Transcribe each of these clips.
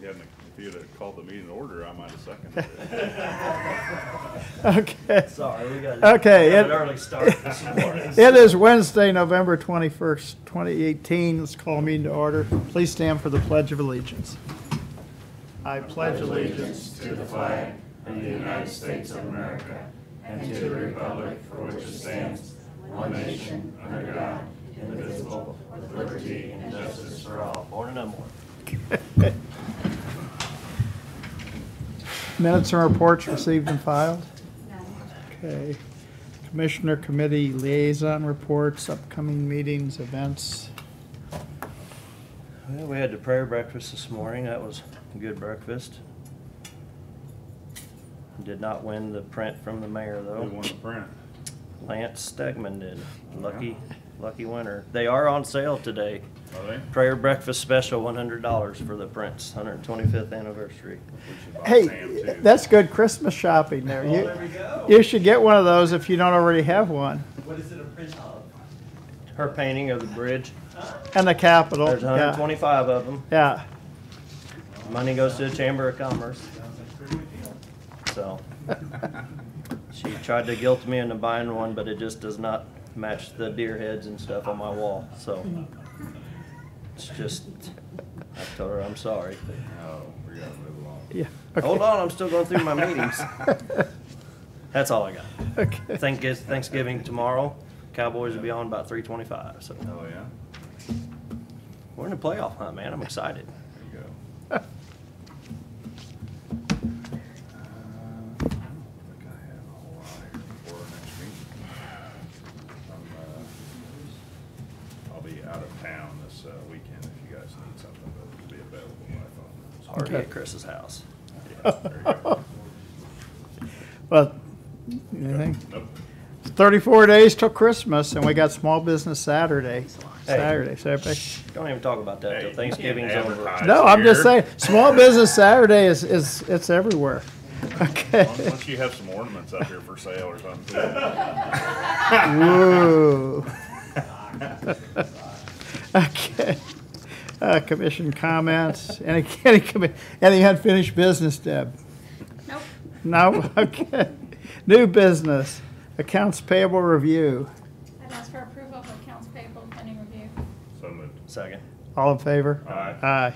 If you'd have called the meeting to order, I might have seconded it. Okay. Sorry, we got Okay, an early start this morning. It is Wednesday, November 21st, 2018. Let's call a meeting to order. Please stand for the Pledge of Allegiance. I pledge allegiance to the flag of the United States of America and to the republic for which it stands, one nation, under God, indivisible, with liberty and justice for all. Born and unborn. Minutes and reports received and filed. Okay. Commissioner Committee Liaison Reports, upcoming meetings, events. Well, we had the prayer breakfast this morning. That was a good breakfast. Did not win the print from the mayor, though. Who won the print? Lance Stegman did. Lucky winner. They are on sale today. Are they? Prayer breakfast special, $100 for the Prince 125th anniversary. We should buy Hey, Sam, too. that's good Christmas shopping there. Oh, there we go. You should get one of those if you don't already have one. What is it a print of? Her painting of the bridge. And the Capitol. There's 125 of them. Yeah. Money goes to the Chamber of Commerce. Sounds like a pretty good deal. So she tried to guilt me into buying one, but it just does not match the deer heads and stuff on my wall. So it's just, I told her I'm sorry. Oh, we gotta move along. Yeah. Okay. Hold on, I'm still going through my meetings. That's all I got. Okay. Thanksgiving tomorrow. Cowboys will be on about 3:25. So Oh, yeah? we're in the playoff hunt, man. I'm excited. There you go. I don't think I have a whole lot here before our next meeting. I'll be out of town this weekend if you guys need something, but it'll be available by phone. It's hard to Okay. get Chris's house. Yeah, there you go. Well, anything? Nope. 34 days till Christmas, and we got Small Business Saturday. Saturday, so everybody. Don't even talk about that Hey, till you Thanksgiving's can't over. advertise No, I'm just here. saying, Small Business Saturday is it's everywhere. Okay. Once you have some ornaments up here for sale or something. Woo. Okay. Commission comments. Any unfinished business, Deb? Nope. No? Okay. New business. Accounts payable review. I'd ask for approval of accounts payable pending review. So moved. Second. All in favor? Aye. Aye.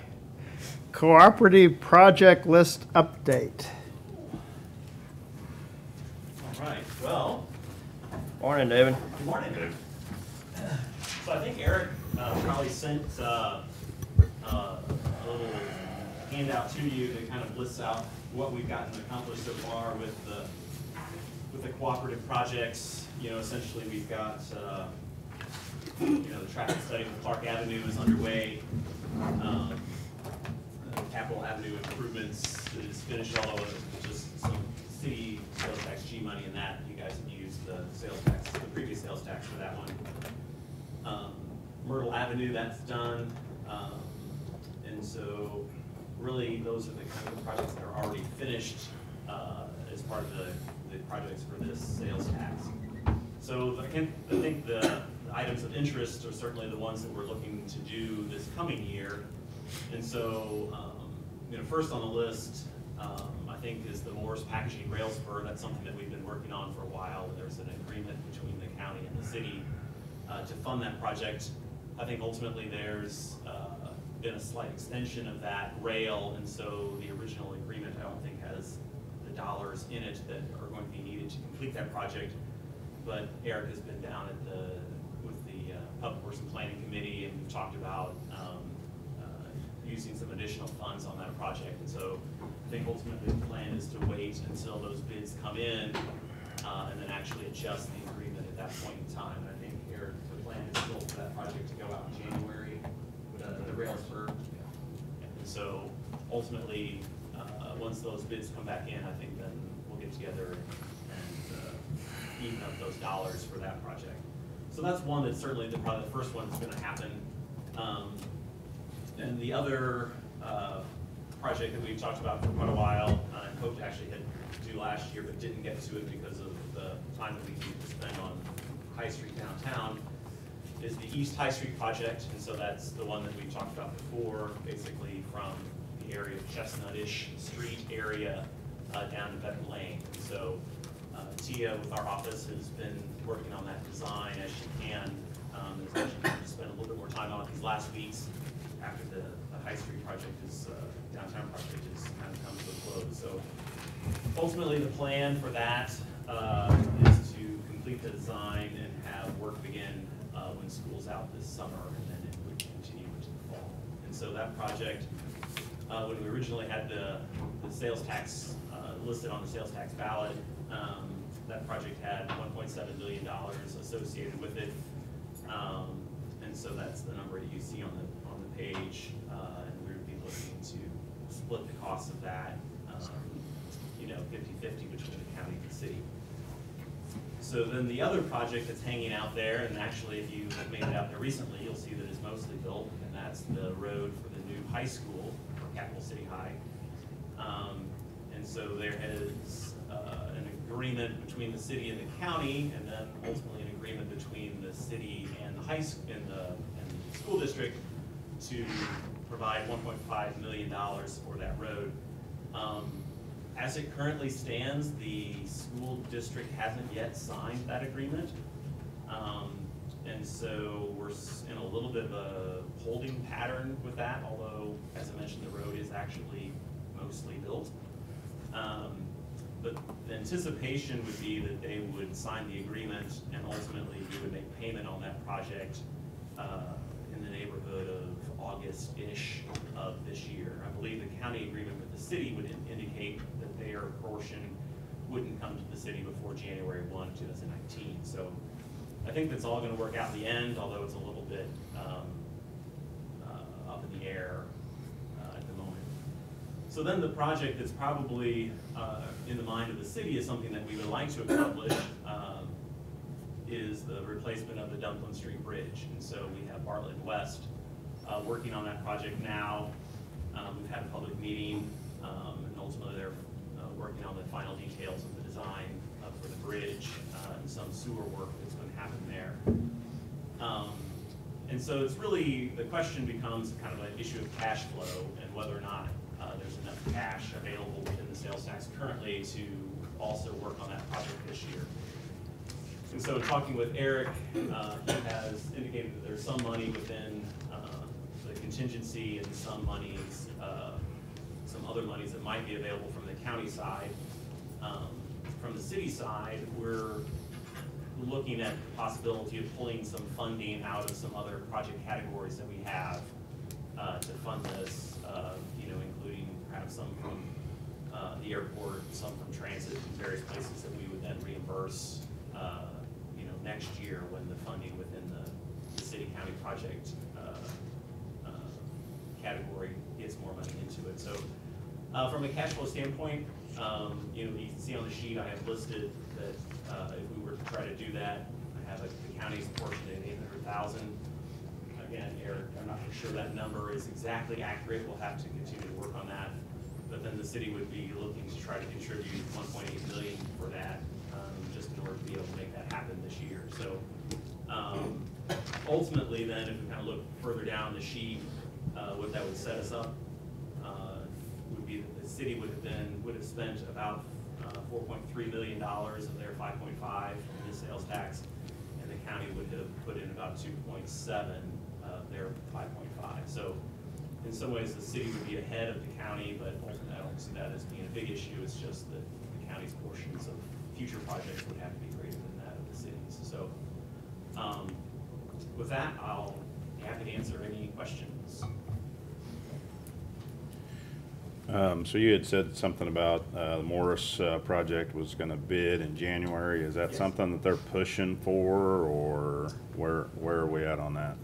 Cooperative project list update. All right, well, Morning, David. good morning. Dave. So I think Eric probably sent a little handout to you that kind of lists out what we've gotten accomplished so far with the cooperative projects. You know, essentially we've got the traffic study for Clark Avenue is underway. Capitol Avenue improvements is finished, although it's just some city sales tax G money in that. You guys have used the sales tax, the previous sales tax for that one. Myrtle Avenue, that's done. And so really those are the kind of projects that are already finished as part of the projects for this sales tax. So I think the items of interest are certainly the ones that we're looking to do this coming year. And so, first on the list, I think is the Morris Packaging Rail Spur. That's something that we've been working on for a while. There's an agreement between the county and the city to fund that project. I think ultimately there's been a slight extension of that rail, and so the original agreement I don't think has the dollars in it that are going to be needed to complete that project. But Eric has been down at with the Public Works and Planning Committee, and we've talked about using some additional funds on that project. And so I think ultimately the plan is to wait until those bids come in and then actually adjust the agreement at that point in time. And I think Eric, the plan is still for that project to go out in January with the rail spur. And so ultimately, once those bids come back in, I think then we'll get together and even up those dollars for that project. So that's one that's certainly probably the first one that's going to happen. And the other project that we've talked about for quite a while, and hoped to actually do last year, but didn't get to it because of the time that we needed to spend on High Street downtown, is the East High Street project. And so that's the one that we talked about before, basically from the area of Chestnut-ish Street area down to Better Lane. So Tia with our office has been working on that design as she can. As mentioned, she spent a little bit more time on it these last weeks after the High Street project is, downtown project is kind of come to a close. So ultimately the plan for that is to complete the design and have work begin when school's out this summer, and then it would continue into the fall. And so that project, when we originally had the sales tax listed on the sales tax ballot, that project had $1.7 billion associated with it. And so that's the number that you see on the page, and we would be looking to split the cost of that, 50-50 between the county and the city. So then the other project that's hanging out there, and actually if you have made it out there recently, you'll see that it's mostly built, and that's the road for the new high school, for Capital City High. And so there is an agreement between the city and the county, and then ultimately an agreement between the city and the and the school district to provide $1.5 million for that road. As it currently stands, the school district hasn't yet signed that agreement. And so we're in a little bit of a holding pattern with that, although, as I mentioned, the road is actually mostly built. But the anticipation would be that they would sign the agreement, and ultimately we would make payment on that project in the neighborhood of August-ish of this year. I believe the county agreement with the city would indicate that their portion wouldn't come to the city before January 1, 2019. So I think that's all going to work out in the end, although it's a little bit up in the air at the moment. So then the project that's probably in the mind of the city is something that we would like to accomplish is the replacement of the Dunklin Street Bridge. And so we have Bartlett West working on that project now. We've had a public meeting, and ultimately they're working on the final details of the design for the bridge and some sewer work that's going to happen there. And so it's really, the question becomes kind of an issue of cash flow and whether or not there's enough cash available within the sales tax currently to also work on that project this year. And so talking with Eric, he has indicated that there's some money within the contingency and some monies, some other monies that might be available from the county side. From the city side, we're looking at the possibility of pulling some funding out of some other project categories that we have to fund this, including perhaps some from the airport, some from transit, and various places that we would then reimburse next year when the funding within the city-county project category gets more money into it. So from a cash flow standpoint, you can see on the sheet I have listed that if we were to try to do that, I have the county's portion at $800,000. Again, Eric, I'm not sure that number is exactly accurate. We'll have to continue to work on that. But then the city would be looking to try to contribute $1.8 million for that, just in order to be able to make that happen this year. So ultimately then, if we kind of look further down the sheet, what that would set us up would be that the city would have spent about $4.3 million of their 5.5 in the sales tax, and the county would have put in about 2.7 of their 5.5. So in some ways the city would be ahead of the county, but ultimately I don't see that as being a big issue. It's just that the county's portions of future projects would have to be greater than that of the city's. So with that, I'll be happy to answer any questions. So you had said something about the Morris project was going to bid in January. Is that Yes. something that they're pushing for, or where are we at on that?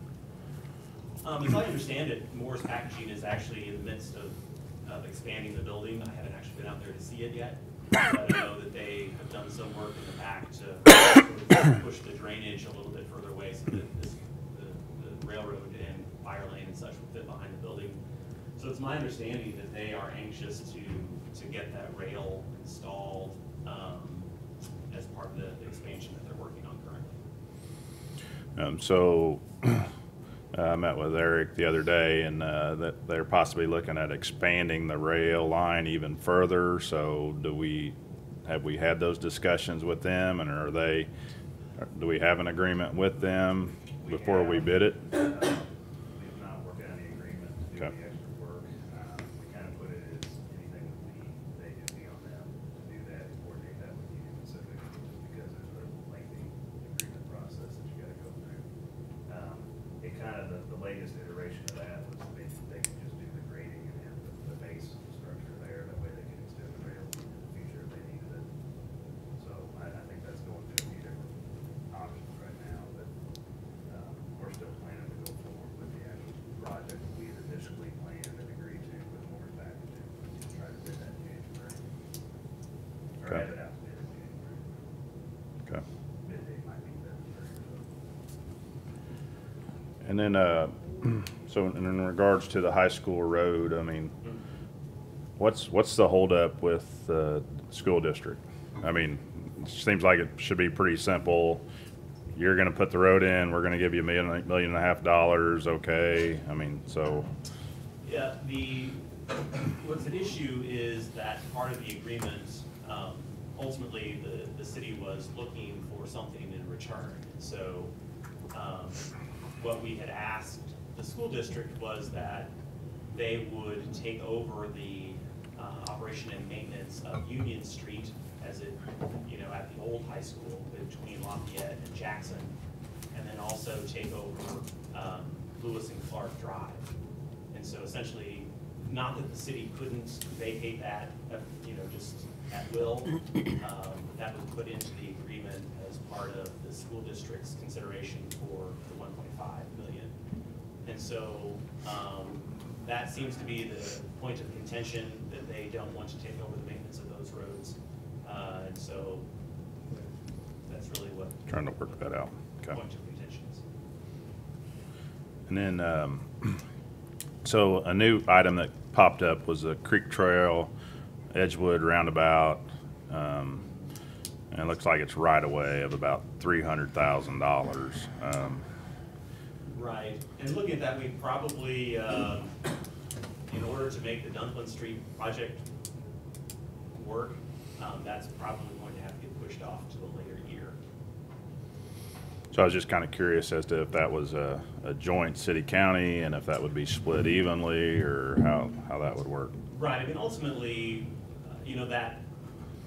As I understand it, Morris Packaging is actually in the midst of expanding the building. I haven't actually been out there to see it yet, but I know that they have done some work in the back to sort of push the drainage a little bit further away so that the railroad and fire lane and such will fit behind the building. So it's my understanding that they are anxious to get that rail installed as part of the expansion that they're working on currently. So I met with Eric the other day, and that they're possibly looking at expanding the rail line even further. So have we had those discussions with them, and do we have an agreement with them before we bid it? We have not worked out any agreement to do the Okay. extra work. We kind of put it as anything would be, they would be on them to do that, and coordinate that with Union Pacific, just because there's a lengthy agreement process that you gotta go through. It kind of, the latest iteration of that was they could just do the grading and have the base structure there, that way they can extend the rail in the future if they needed it. So I think that's going through a few different options right now, but we're still planning to go forward with the actual project that we had initially planned and agreed to with Morris Packaging. Try to bid that in January. Or Okay. have it out to bid in January. Okay. Bid date might be February. And then, so in regards to the high school road, I mean, what's the holdup with the school district? I mean, it seems like it should be pretty simple. You're gonna put the road in, we're gonna give you $1.5 million, okay? I mean, so, Yeah, what's an issue is that part of the agreement, ultimately, the city was looking for something in return. So, what we had asked the school district was that they would take over the operation and maintenance of Union Street as it, at the old high school between Lafayette and Jackson, and then also take over Lewis and Clark Drive. And so essentially, not that the city couldn't vacate that, just at will, that was put into the agreement as part of the school district's consideration for the 1.5 million. And so, that seems to be the point of contention, that they don't want to take over the maintenance of those roads. And so, that's really what. trying to work that out. The Okay. point of contention is. And then, so a new item that popped up was the Creek Trail, Edgewood roundabout. And it looks like it's right away of about $300,000. Right, and looking at that, we probably, in order to make the Dunklin Street project work, that's probably going to have to get pushed off to a later year. So I was just kind of curious as to if that was a joint city-county and if that would be split evenly or how that would work. Right, I mean, ultimately, that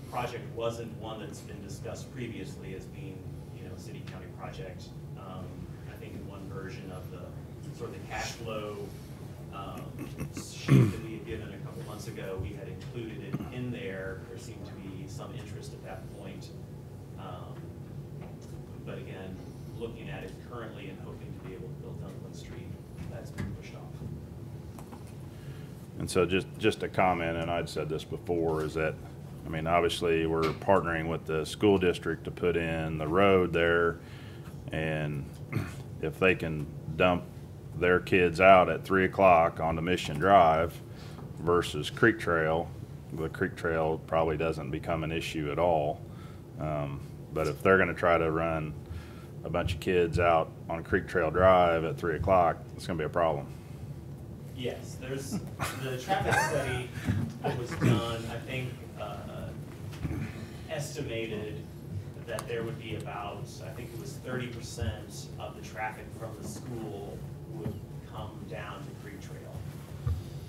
project wasn't one that's been discussed previously as being, a city-county project. I think in one version of the, sort of the cash flow sheet that we had given a couple months ago, we had included it in there. There seemed to be some interest at that point. But again, looking at it currently and hoping to be able to build Dunklin Street, that's been pushed off. And so just a comment, and I'd said this before, is that, I mean, obviously, we're partnering with the school district to put in the road there, and if they can dump their kids out at 3 o'clock onto Mission Drive versus Creek Trail, the Creek Trail probably doesn't become an issue at all. But if they're gonna try to run a bunch of kids out on Creek Trail Drive at 3 o'clock, it's gonna be a problem. Yes, there's the traffic study that was done, I think, estimated that there would be about, I think it was 30% of the traffic from the school would come down to Creek Trail.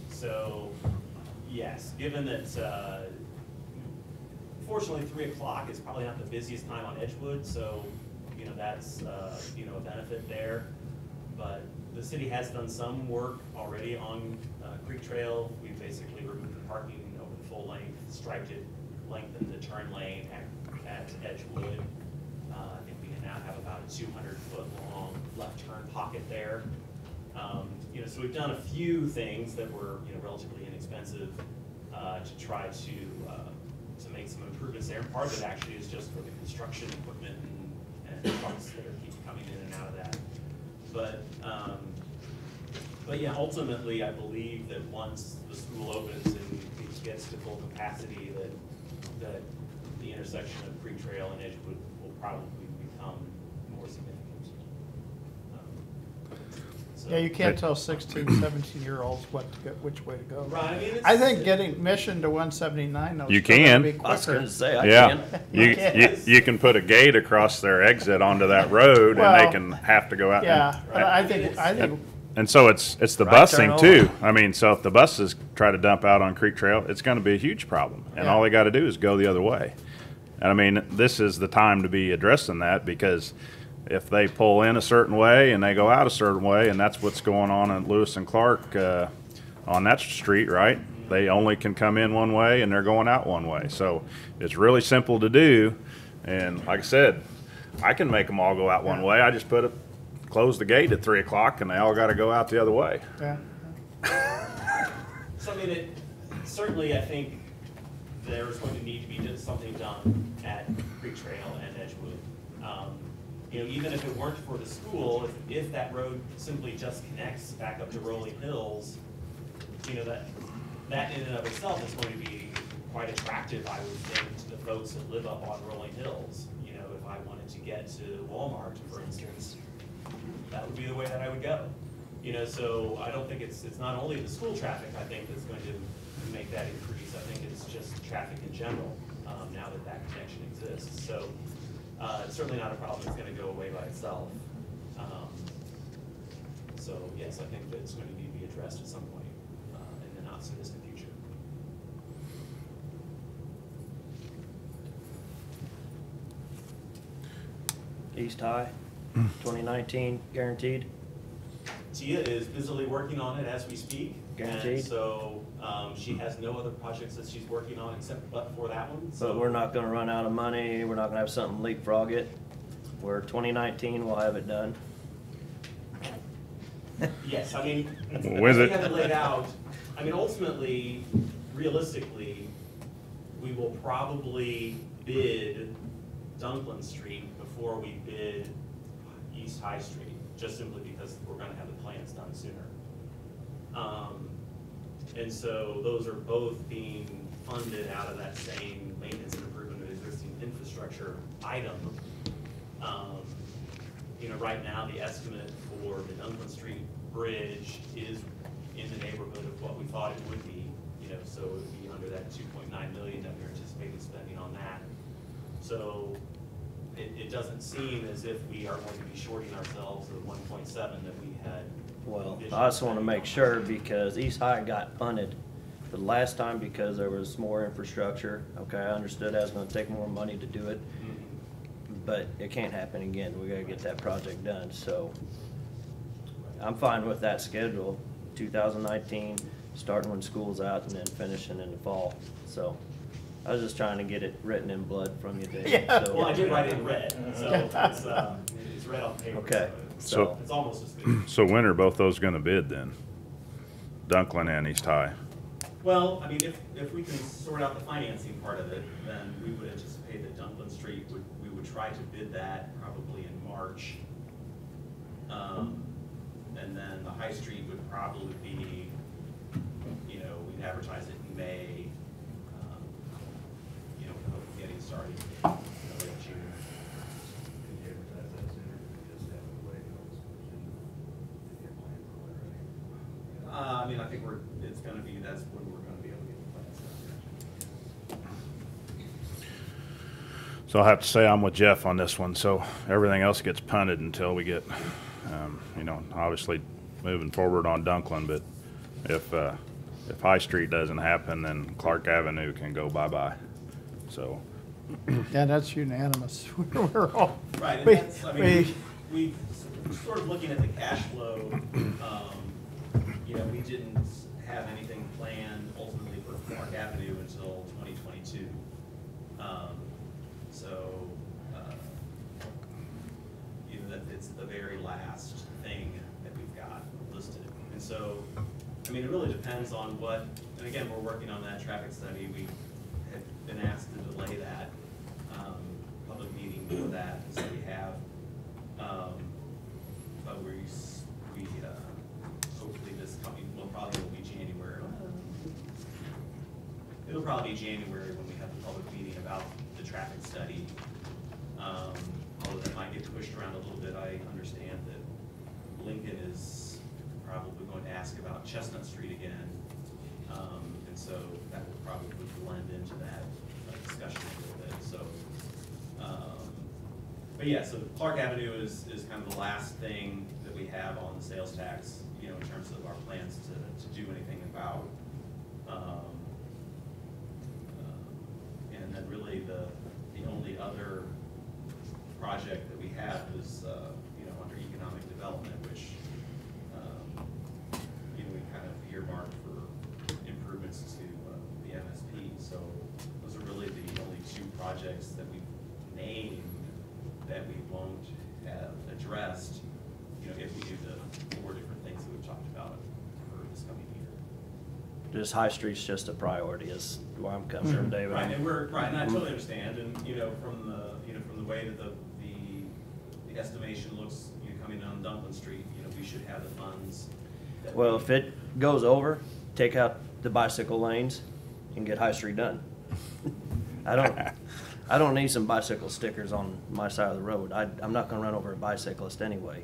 So, yes, given that, fortunately, 3 o'clock is probably not the busiest time on Edgewood, so, that's, a benefit there. But the city has done some work already on Creek Trail. We've basically removed the parking over the full length, striped it, lengthened the turn lane at Edgewood. I think we now have about a 200-foot long left turn pocket there. So we've done a few things that were relatively inexpensive to try to make some improvements there. And part of it actually is just for the construction equipment and parts that keep coming in and out of that. But yeah, ultimately, I believe that once the school opens and it gets to full capacity, that the intersection of Creek Trail and Edgewood will probably become more significant. so. Yeah, you can't tell 16, 17-year-olds which way to go. Right, I mean, I think getting Mission to 179 though. You is still gonna can. be I was quicker. gonna say, I Yeah, can. you can put a gate across their exit onto that road, and Well, they can have to go out. Yeah, but and, I think, and so it's the Right turn busing too. only. I mean, so if the buses try to dump out on Creek Trail, it's going to be a huge problem, and Yeah. all they got to do is go the other way. And I mean, this is the time to be addressing that, because if they pull in a certain way and they go out a certain way, and that's what's going on at Lewis and Clark on that street, right? They only can come in one way and they're going out one way. So it's really simple to do. And like I said, I can make them all go out one way. I just close the gate at 3 o'clock and they all got to go out the other way. yeah. So I mean, certainly I think there's going to need to be something done at Creek Trail and Edgewood. You know, even if it weren't for the school, if that road simply just connects back up to Rolling Hills, you know, that in and of itself is going to be quite attractive, I would think, to the folks that live up on Rolling Hills. You know, if I wanted to get to Walmart, for instance, that would be the way that I would go. You know, so I don't think it's not only the school traffic, I think, that's going to make that increase. I think it's just traffic in general, now that that connection exists. So it's certainly not a problem that's going to go away by itself. So yes, I think that it's going to need to be addressed at some point in the not so distant future. East High, 2019, guaranteed. Tia is busily working on it as we speak. Guaranteed. And so she has no other projects that she's working on except but for that one. So But we're not gonna run out of money, we're not gonna have something leapfrog it. We're 2019, we'll have it done. yes, I mean, With as we it. have it laid out, I mean, ultimately, realistically, we will probably bid Dunklin Street before we bid East High Street, just simply because we're gonna have the plans done sooner. And so those are both being funded out of that same maintenance and improvement of existing infrastructure item. You know, right now, the estimate for the Dunklin Street Bridge is in the neighborhood of what we thought it would be, you know, so it would be under that 2.9 million that we're anticipating spending on that. So it doesn't seem as if we are going to be shorting ourselves the 1.7 that we had. Well, envisioned I just wanna spending make on. sure, because East High got funded the last time because there was more infrastructure. Okay, I understood that was gonna take more money to do it, but it can't happen again. We gotta get that project done, so I'm fine with that schedule, 2019, starting when school's out and then finishing in the fall. So I was just trying to get it written in blood from you, Dave. Yeah. So- Well, I did write it in red, so it's red on paper. Okay, So- so, It's almost as good. So when are both those going to bid then? Dunklin and East High. Well, I mean, if we can sort out the financing part of it, then we would anticipate that Dunklin Street we would try to bid that probably in March. And then the High Street would probably be, you know, we'd advertise it in May, you know, hopefully getting started in late June. Can you advertise that sooner, or just have it wait until the school season to get planned for it already? I mean, I think that's when we're gonna be able to get the plans done. So I have to say I'm with Jeff on this one. So everything else gets punted until we get, you know, obviously moving forward on Dunklin. But if High Street doesn't happen, then Clark Avenue can go bye-bye. So, Yeah, that's unanimous. We're all, Right, and we- that's, I mean, we sort of looking at the cash flow, you know, we didn't have anything planned ultimately for Clark Avenue until 2022. So, you know, that it's the very last thing that we've got listed. And so, I mean, it really depends on what, and again, we're working on that traffic study. We had been asked to delay that, public meeting for that, and so we have. But hopefully this coming, probably will be January. It'll probably be January when we have the public meeting about the traffic study. Although that might get pushed around a little bit, I understand that Lincoln is probably going to ask about Chestnut Street again. And so that will probably blend into that discussion a little bit, so. But yeah, so Clark Avenue is kind of the last thing that we have on the sales tax, you know, in terms of our plans to do anything about. And then really the only other project that we have is, you know, under economic development, which, you know, we kind of earmarked for improvements to the MSP. So those are really the only two projects that we've named that we won't have addressed, you know, if we do the 4 different things that we've talked about for this coming year. Just High Street's just a priority is where I'm coming from, David. Right, and and I totally understand, and, you know, from the way that the estimation looks, you know, coming down Dunklin Street, you know, we should have the funds. Well, if it goes over, take out the bicycle lanes and get High Street done. I don't need some bicycle stickers on my side of the road. I'm not gonna run over a bicyclist anyway.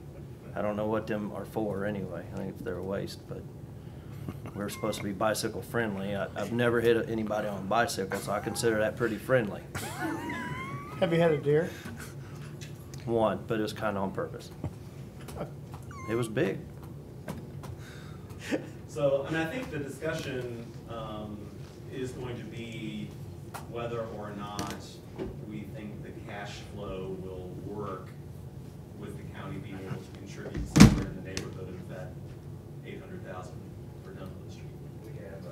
I don't know what them are for anyway. I think they're a waste, but we're supposed to be bicycle friendly. I've never hit anybody on a bicycle, so I consider that pretty friendly. Have you had a deer? One, but it was kind of on purpose. It was big. So, and I think the discussion is going to be whether or not we think the cash flow will work with the county being able to contribute somewhere in the neighborhood of that 800,000 for Dunklin Street. We have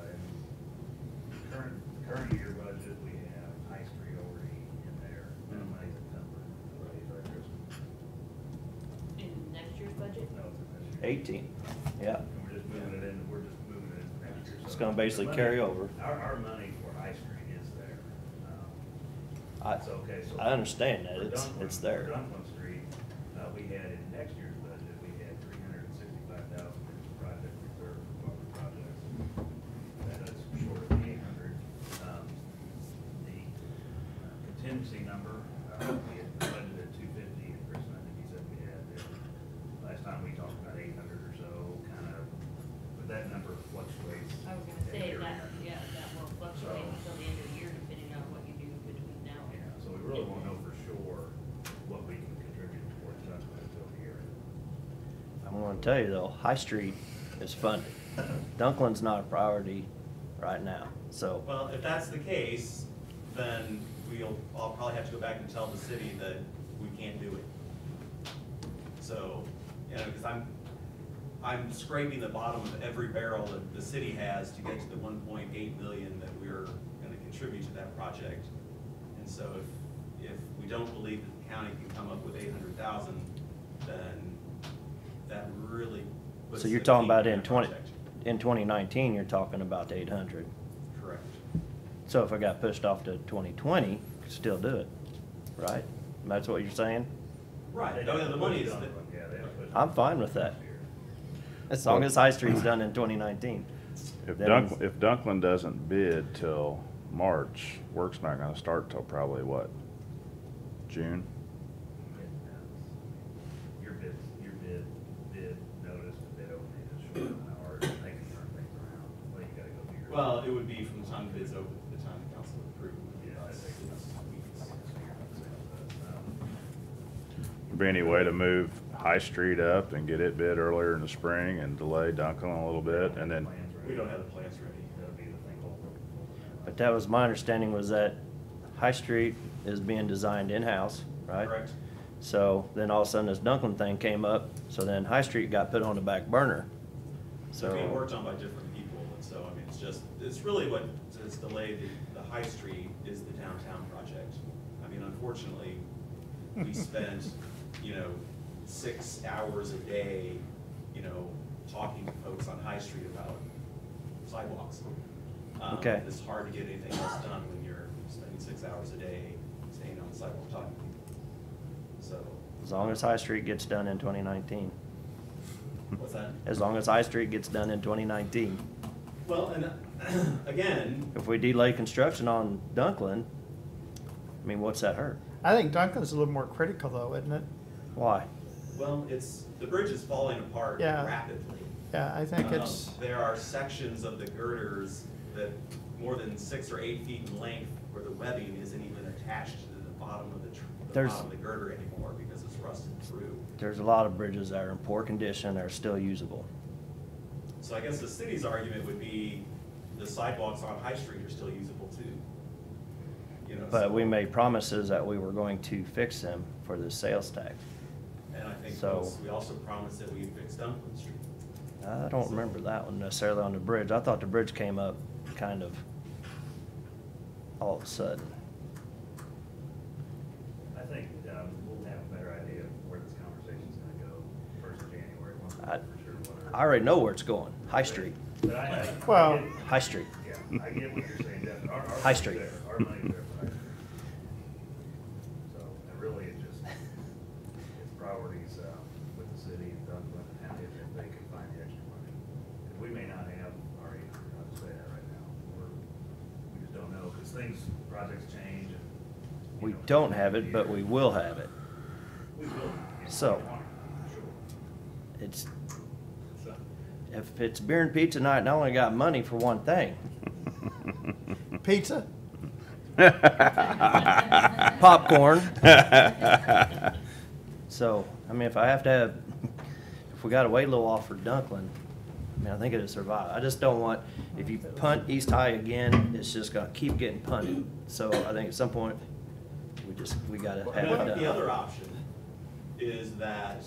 current year budget, we have High Street already in there. That money's encumbered, right, Chris? In next year's budget? No, it's in this year. 18, yeah. And we're just moving it in, next year. It's So gonna basically the carry money- over. Our money for High Street is there. It's okay, so. I understand that. for It's Dunklin- there. For Dunklin Street, we had in next year's budget, we had 365,000 in project reserve for public projects. That is short of the 800. The contingency number, we had budgeted 250, and Chris, I think he said we had, last time we talked about 800 or so, kind of, but that number fluctuates. I was gonna say year to that, year. yeah, that will fluctuate So- until the end of the year, depending on what you do between now and. Yeah, so we really won't know for sure what we can contribute towards Dunklin until here. I'm gonna tell you though, High Street is funded. Dunklin's not a priority right now, so. Well, if that's the case, then I'll probably have to go back and tell the city that we can't do it. So, you know, because I'm scraping the bottom of every barrel that the city has to get to the 1.8 million that we're gonna contribute to that project. And so if we don't believe that the county can come up with 800,000, then that really puts So you're the talking peak about in in that 2019, you're talking about the 800. Correct. So if it got pushed off to 2020, could still do it, right? That's what you're saying? Right, They oh, yeah, the money is, Dunklin, yeah, they don't push it I'm fine with that. next year. As long as High Street's done in 2019. If Then- if Dunklin doesn't bid till March, work's not gonna start till probably what, June? Your bid notice, the bid opening is short an hour, they can turn things around, well, you gotta go through your. well, it would be from the time the bid's open to the time the council approves. Yeah, I think it's weeks. Be any way to move High Street up and get it bid earlier in the spring and delay Dunklin a little bit, and then, We don't have the plans ready. That'll be the thing. But that was my understanding, was that High Street is being designed in-house, right? Correct. So then all of a sudden this Dunklin thing came up, so then High Street got put on the back burner. So it's being So, worked on by different people, and so, I mean, it's really what has delayed the High Street is the downtown project. I mean, unfortunately, we spent, you know, 6 hours a day, you know, talking to folks on High Street about sidewalks. Okay. It's hard to get anything else done when you're spending 6 hours a day staying on the sidewalk talking to people. So, as long as High Street gets done in 2019. what's that? As long as High Street gets done in 2019. Well, and again, If we delay construction on Dunklin, I mean, what's that hurt? I think Dunklin's a little more critical though, isn't it? Why? well, the bridge is falling apart Yeah. rapidly. Yeah, I think it's, There are sections of the girders that more than 6 or 8 feet in length where the webbing isn't even attached to the bottom of the There's- bottom of the girder anymore because it's rusted through. There's a lot of bridges that are in poor condition that are still usable. So I guess the city's argument would be the sidewalks on High Street are still usable too. You know, But so- we made promises that we were going to fix them for the sales tax. And I think So- we also promised that we'd fix Dunklin Street. I don't remember that one necessarily on the bridge. I thought the bridge came up kind of all of a sudden. I think, we'll have a better idea of where this conversation's gonna go first of January, once we I- know for sure what I our. already know where it's going, High Street, But I Well- get- High Street. Yeah, I get what you're saying, Jeff. Our High money's Street. there. Our money's there for High Street. So, and really, it just, it's priorities, with the city and Dunklin and how if they can find the extra money. Because we may not have our 800, I'll just say that right now. We just don't know, because projects change and. you We know, don't have it, but we will have it. We will. So- Sure. It's, So, if it's beer and pizza night and I only got money for one thing, pizza? popcorn. So, I mean, if I have to have, if we gotta wait a little off for Dunklin, I mean, I think it'll survive. I just don't want, if you punt East High again, it's just gonna keep getting punted. So I think at some point, we gotta Well, have and I it think the done. other option is that,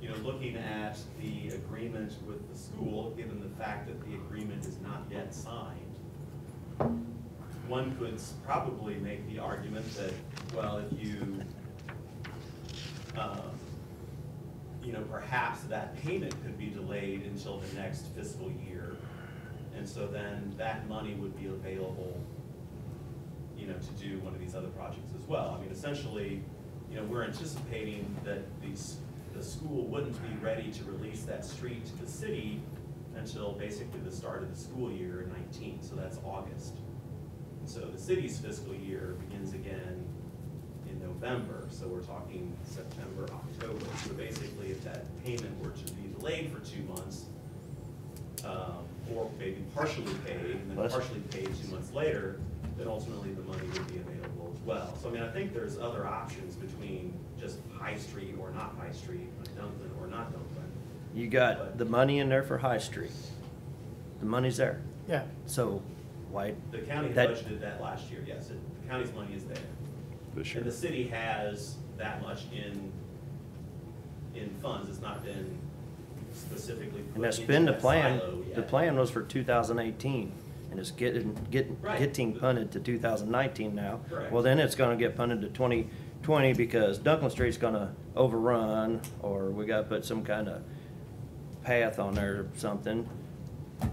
you know, looking at the agreement with the school, given the fact that the agreement is not yet signed, one could probably make the argument that, well, if you, you know, perhaps that payment could be delayed until the next fiscal year. And so then that money would be available, you know, to do one of these other projects as well. I mean, essentially, you know, we're anticipating that the school wouldn't be ready to release that street to the city until basically the start of the school year in 19, so that's August. And so the city's fiscal year begins again in November, so we're talking September, October. So basically, if that payment were to be delayed for 2 months, or maybe partially paid, and then Bless you. partially paid 2 months later, then ultimately the money would be available as well. So I mean, I think there's other options between just High Street or not High Street, Dunklin or not Dunklin. You got the money in there for High Street. The money's there. Yeah. So why? The county had that- budgeted that last year, yes, the county's money is there. This year. And the city has that much in funds, it's not been specifically put And that's into been the that plan. silo The yet. plan was for 2018, and it's Right. getting punted to 2019 now. Correct. Well, then it's gonna get punted to 2020 because Dunklin Street's gonna overrun, or we gotta put some kind of path on there or something.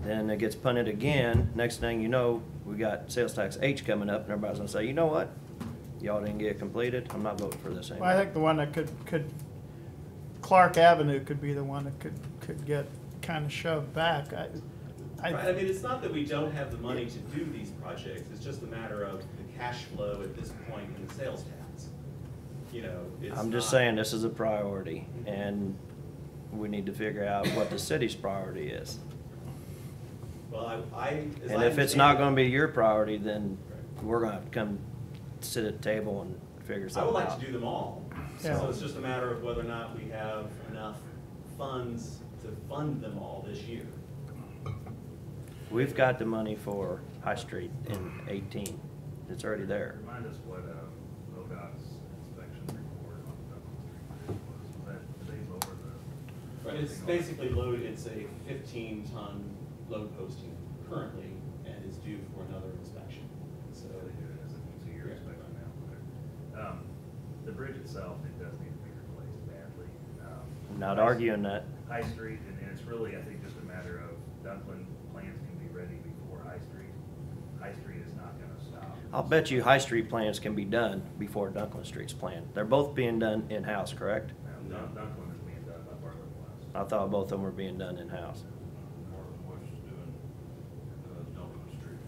Then it gets punted again. Next thing you know, we got sales tax H coming up, and everybody's gonna say, you know what? Y'all didn't get it completed. I'm not voting for this Well, anymore. I think the one that could, Clark Avenue could be the one that could get kind of shoved back. Right, I mean, it's not that we don't have the money to do these projects, it's just a matter of the cash flow at this point in the sales tax. You know, it's I'm just not- saying this is a priority, and we need to figure out what the city's priority is. Well, as And I if it's understand not it- gonna be your priority, then we're gonna have to come sit at the table and figure I would something like out. to do them all. Yeah. So it's just a matter of whether or not we have enough funds to fund them all this year. We've got the money for High Street in 18. It's already there. Remind us what, ODOT's inspection report on Dunklin Street was. Did they lower the? It's basically loaded, it's a 15-ton load posting currently and is due for another inspection. So, So they do it as a two-year Yeah. inspection now. Okay. The bridge itself, it does need to be replaced badly. I'm not arguing that. High Street, and it's really, I think, just a matter of Dunklin plans can be ready before High Street. High Street is not gonna stop. I'll bet you High Street plans can be done before Dunklin Street's plan. They're both being done in-house, correct? Now, Dunklin is being done by Bartlett West. I thought both of them were being done in-house. Marvin West is doing, Duncan Street.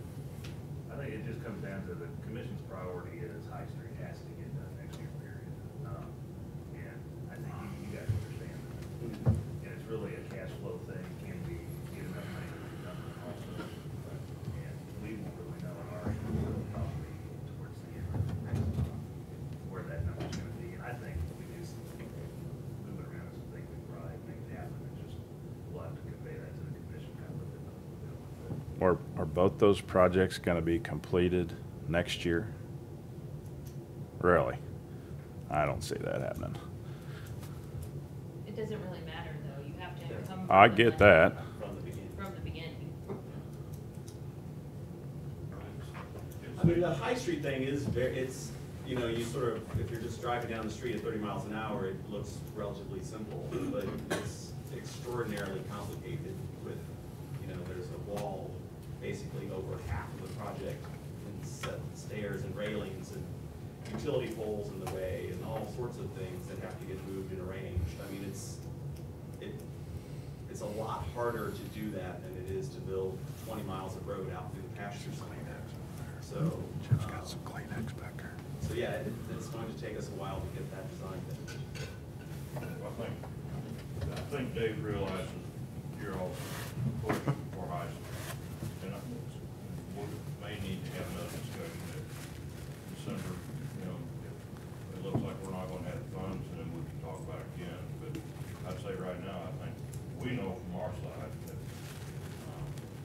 I think it just comes down to the commission's priority is High Street has to get done next year, period. And I think you guys understand that. And it's really a cash flow thing, can be Are both those projects gonna be completed next year? Really? I don't see that happening. It doesn't really matter though, you have to come. I from get the- that. From the beginning. From the beginning. I mean, the High Street thing is it's, you know, you sort of, if you're just driving down the street at 30 miles an hour, it looks relatively simple, but it's extraordinarily complicated with, you know, there's a wall basically over half of the project, and stairs and railings and utility poles in the way and all sorts of things that have to get moved and arranged. I mean, it's a lot harder to do that than it is to build 20 miles of road out through the pasture somewhere. So, Jim's got some Kleenex back there. so yeah, it's going to take us a while to get that design finished. I think Dave realizes you're all pushing for high school. And we may need to have another discussion in December, you know, if it looks like we're not gonna have funds, and then we can talk about it again. But I'd say right now, I think we know from our side that,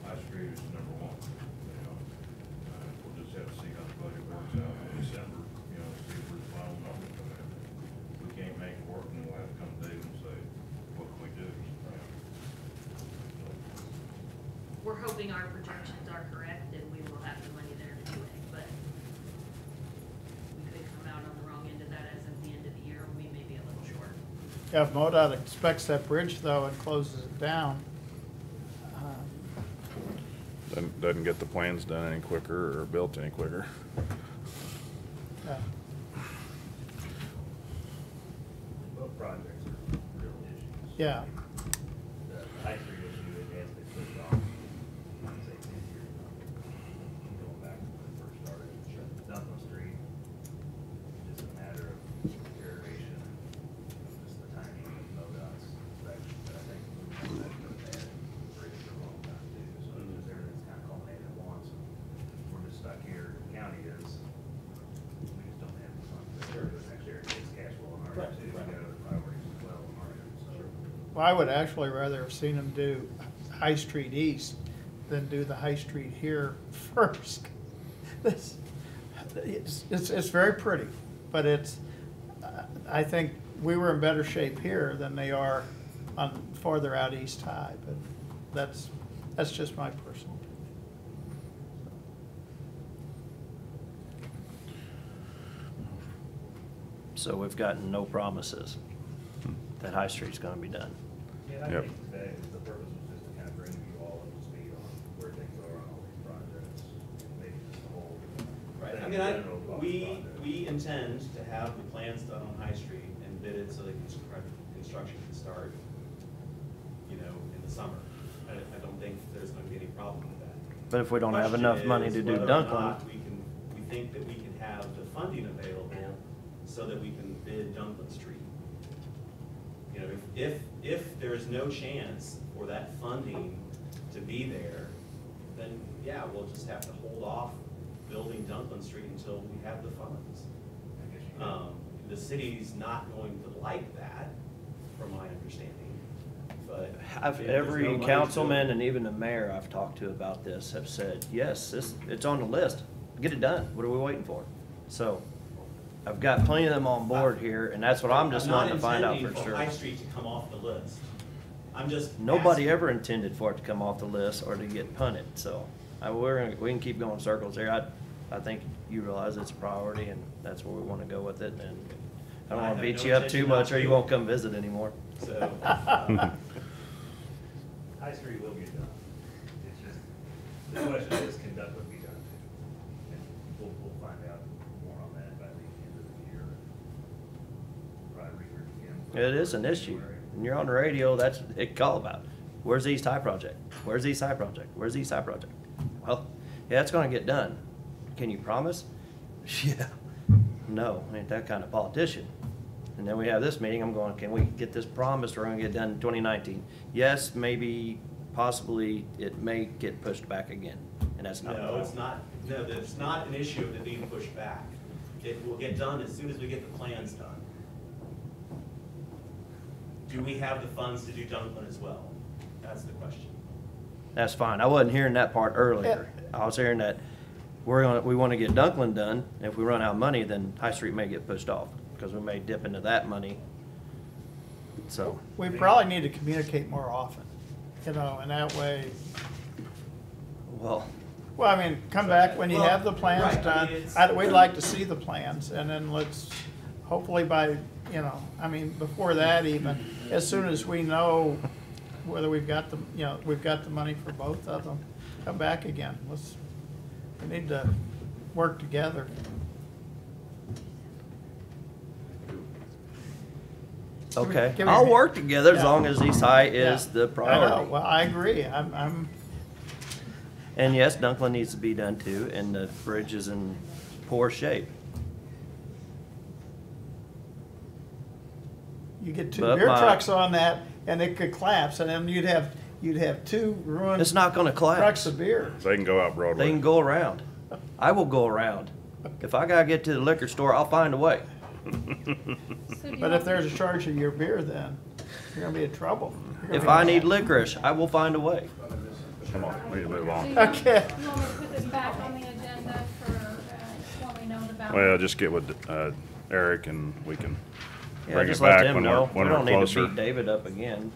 High Street is number one, you know. We'll just have to see how the budget works out in December, you know, see where the final numbers come in. If we can't make it work, then we'll have to come to Dave and say, what can we do? We're hoping our projections are correct and we will have the money there to do it, but we could come out on the wrong end of that as of the end of the year, and we may be a little short. Yeah, if MoDOT expects that bridge though and closes it down, Doesn't get the plans done any quicker or built any quicker. yeah. Both projects are real issues. Yeah, The High Street issue, it has been pushed off, I'd say 10 years now. Going back to when it first started, Duncan Street, just a matter of irrigation, just the timing of MoDOT's inspection. But I think that's been a bad bridge for a long time too, so it's just everything's kind of culminated at once. We're just stuck here, the county is, we just don't have the funds to do it next year. It takes cash flow on our end too, we got other priorities as well on our end, so. well, I would actually rather have seen them do High Street East than do the High Street here first. This, it's very pretty, but it's, I think we were in better shape here than they are on farther out East High, but that's just my personal. So we've gotten no promises that High Street's gonna be done. Yeah, I Yep. think today, the purpose was just to kind of bring you all up to speed on where things are on all these projects, maybe just the whole. Right, I thing mean, in general about the project. we intend to have the plans done on High Street and bid it so that construction can start, you know, in the summer. I don't think there's gonna be any problem with that. But if we don't have Question enough money is to do whether or Dunklin, not we think that we can have the funding available so that we can bid Dunklin Street. You know, if there's no chance for that funding to be there, then yeah, we'll just have to hold off building Dunklin Street until we have the funds. I guess you could- The city's not going to like that, from my understanding, but. I've, if there's no every money to do councilman it- and even the mayor I've talked to about this have said, yes, it's on the list. Get it done. What are we waiting for? So I've got plenty of them on board here, and that's what I'm just wanting to find out for not intending sure. for High Street to come off the list. I'm just. Nobody asking. ever intended for it to come off the list or to get punted, so we can keep going circles there. I think you realize it's a priority, and that's where we want to go with it, and I don't I want to have beat no you up too intention much, not or you to. won't come visit anymore. So, High Street will get done. It's just, the question is, can Dunklin be done too? And we'll find out more on that by the end of the year. Probably regroup again. It is an issue. When you're on the radio, that's it call about. Where's the East High project? Where's the East High project? Where's the East High project? Well, yeah, it's gonna get done. Can you promise? Yeah. No, I ain't that kind of politician. And then we have this meeting, I'm going, can we get this promised, we're gonna get done in 2019? Yes, maybe, possibly, it may get pushed back again, and that's not. no, it's not, no, it's not an issue of it being pushed back. It will get done as soon as we get the plans done. Do we have the funds to do Dunklin as well? That's the question. That's fine. I wasn't hearing that part earlier. I was hearing that we want to get Dunklin done. If we run out of money, then High Street may get pushed off, because we may dip into that money. So, We probably need to communicate more often, and that way, well, well, I mean, come back when you Well, have the plans right, I done. mean, it's- We'd like to see the plans, and then let's, hopefully by, before that even, as soon as we know whether we've got the money for both of them, come back again. We need to work together. okay. Give me I'll your- work together as Yeah. long as East High is Yeah. the I know, priority. well, I agree. I'm, And yes, Dunklin needs to be done too, and the bridge is in poor shape. you get two But beer my- trucks on that, and it could collapse, and then you'd have two ruined It's not gonna trucks collapse. of beer. They can go out They Broadway. can go around. I will go around. If I gotta get to the liquor store, I'll find a way. So do you But if want- there's a charge of your beer, then you're gonna be in trouble. You're gonna If be I mad. need licorice, I will find a way. Come on, we need to move So on. you want- Okay. You want me to put this back on the agenda for, when we know about? Well, just get with Eric and we can Yeah, bring it just let back them when know. we're We don't need to closer. beat David up again.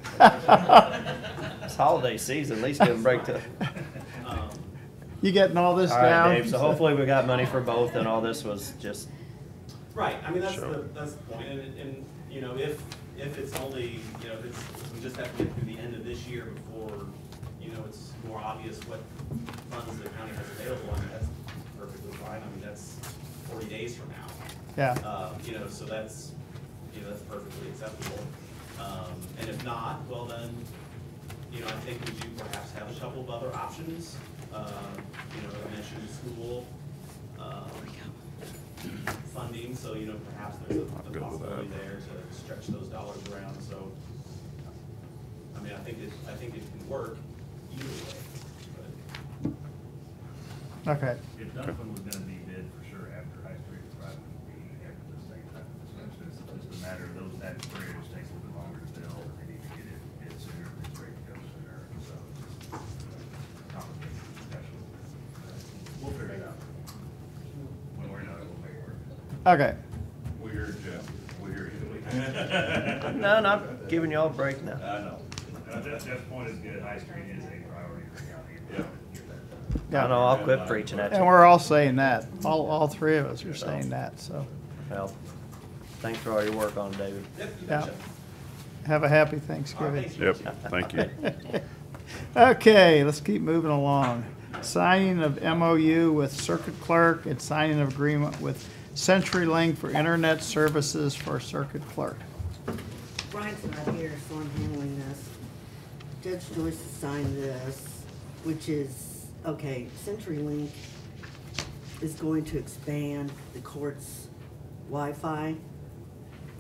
It's holiday season, at least give him a break to. Um, You getting all this All down? right, Dave, so hopefully we got money for both and all this was just, Right, I mean, that's Sure. that's the point, and, if it's only, if it's, we just have to get through the end of this year before, it's more obvious what funds the county has available, I mean, that's perfectly fine, I mean, that's 40 days from now. Yeah, So that's perfectly acceptable. And if not, well then, I think we do perhaps have a couple of other options. I mentioned school, funding, so, perhaps there's I'll a go with possibility that. there to stretch those dollars around, so. I mean, I think it can work either way, but. okay. If Dunklin was gonna be bid for sure after High Street, it probably would be after the same type of discussion. It's just a matter of that bridge takes a little bit longer to build, and they need to get it bid sooner, it's ready to go sooner, so it's just a complicated discussion. We'll figure it out. When we're not, we'll make it work. Okay. We heard Jeff, we heard you. no, I'm giving y'all a break now. I know. Jeff's point is good, High Street is a priority for the county. Yeah. Yeah. I know, I'll quit preaching at And you. we're all saying that. All three of us are saying that, so Well, thanks for all your work on it, David. Yep, you Yeah. betcha. have a happy All right, Thanksgiving. thanks. Yep, thank you. Okay, let's keep moving along. Signing of MOU with Circuit Clerk and signing of agreement with CenturyLink for internet services for Circuit Clerk. Brian's not here, so I'm handling this. Judge Joyce has signed this, which is, okay, CenturyLink is going to expand the court's Wi-Fi,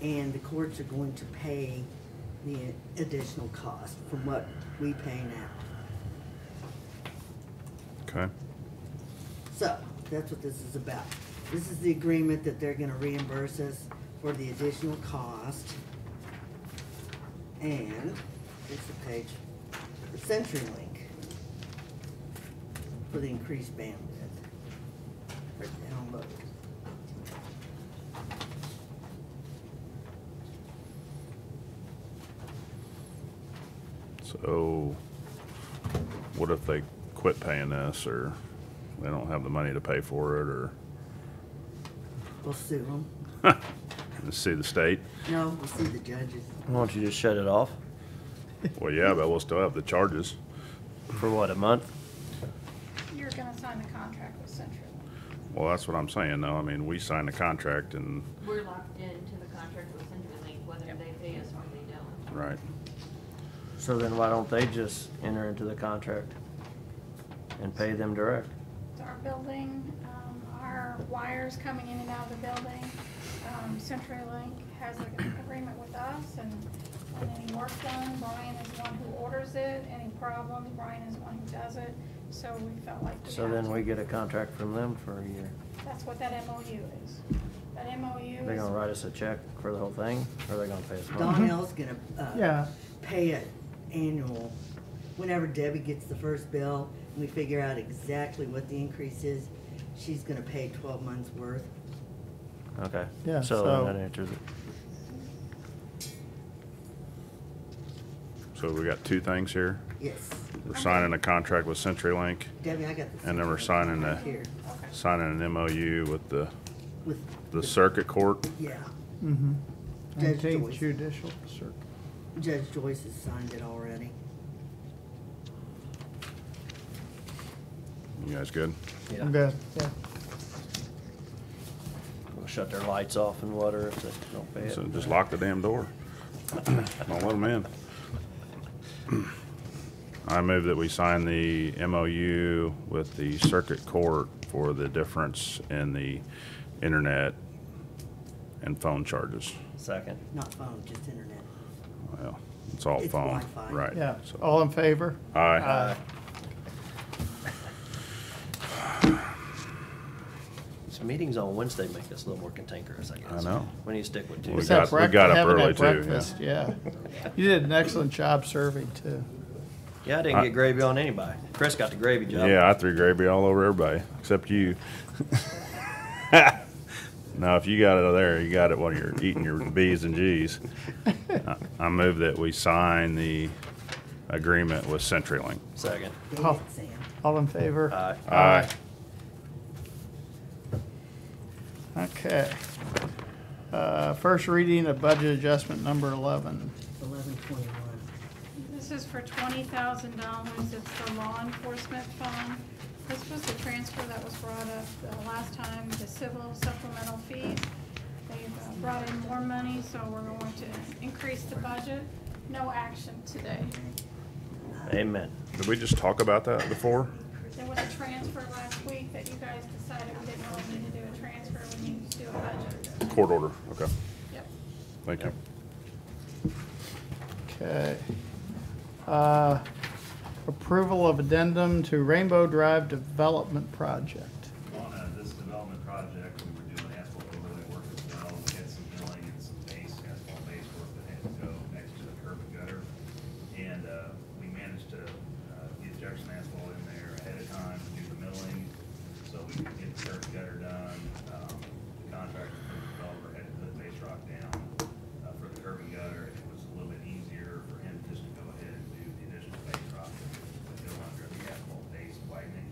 and the courts are going to pay the additional cost from what we pay now. Okay, So, that's what this is about. This is the agreement that they're gonna reimburse us for the additional cost. And, here's the page, the CenturyLink for the increased bandwidth. Right down below. so what if they quit paying this or they don't have the money to pay for it or We'll sue them. see the state? No, we'll sue the judges. Why don't you just shut it off? Well, yeah, but we'll still have the charges. For what, a month? You're gonna sign the contract with CenturyLink. Well, that's what I'm saying though. I mean, we signed a contract and, We're locked into the contract with CenturyLink, whether they pay us or they don't. right, So then why don't they just enter into the contract and pay them direct? It's our building, our wires coming in and out of the building. CenturyLink has an agreement with us, and any work done, Brian is the one who orders it. Any problems, Brian is the one who does it. So we felt like we So had then to. we get a contract from them for a year. That's what that MOU is. That MOU They is. gonna write us a check for the whole thing, or are they gonna pay us money? Donnell's gonna, Yeah, pay it annual. Whenever Debbie gets the first bill, we figure out exactly what the increase is, she's gonna pay 12 months worth. Okay. Yeah, So so- that answers it. So we got two things here. Yes. We're signing a contract with CenturyLink, Debbie, I got the. and then we're signing right a, here signing an MOU with the with, circuit court. yeah, Mm-hmm. Judge 19th Joyce. Judicial Circuit. Judge Joyce has signed it already. You guys good? Yeah. I'm good, yeah. We'll shut their lights off and water if they don't pay it. So just lock the damn door. Don't let them in. I move that we sign the MOU with the circuit court for the difference in the internet and phone charges. Second. Not phone, just internet. Well, it's all It's phone, Wi-Fi. right? Yeah, So- all in favor? Aye. So meetings on Wednesday make us a little more cantankerous, I guess. I know. We need to stick with We Just Tuesday. got- have got up having early that too, yeah. breakfast, yeah. You did an excellent job serving too. Yeah, I didn't get gravy on anybody. Chris got the gravy job. Yeah, I threw gravy all over everybody, except you. No, if you got it over there, you got it when you're eating your B's and G's. I move that we sign the agreement with CenturyLink. Second. David, Oh. Sam. All in favor? Aye. Aye. Okay. First reading of budget adjustment number 11. 1121. This is for $20,000. It's the law enforcement fund. This was the transfer that was brought up last time, the civil supplemental fees. They've brought in more money, so we're going to increase the budget. No action today. Amen. Did we just talk about that before? There was a transfer last week that you guys decided we didn't really need to do a transfer, we need to do a budget. Court order, okay. Yep. Thank you. Okay. Approval of addendum to Rainbow Drive Development Project. On this development project, we were doing asphalt overlay work as well. We had some milling and some asphalt base work that had to go next to the curb and gutter. And we managed to get Jefferson Asphalt in there ahead of time to do the milling, so we could get the curb and gutter done. The contractor for the developer had to put base rock down for the curb and gutter. It was a little bit easier for him just to go ahead and do the additional base rock that would go under the asphalt base widening.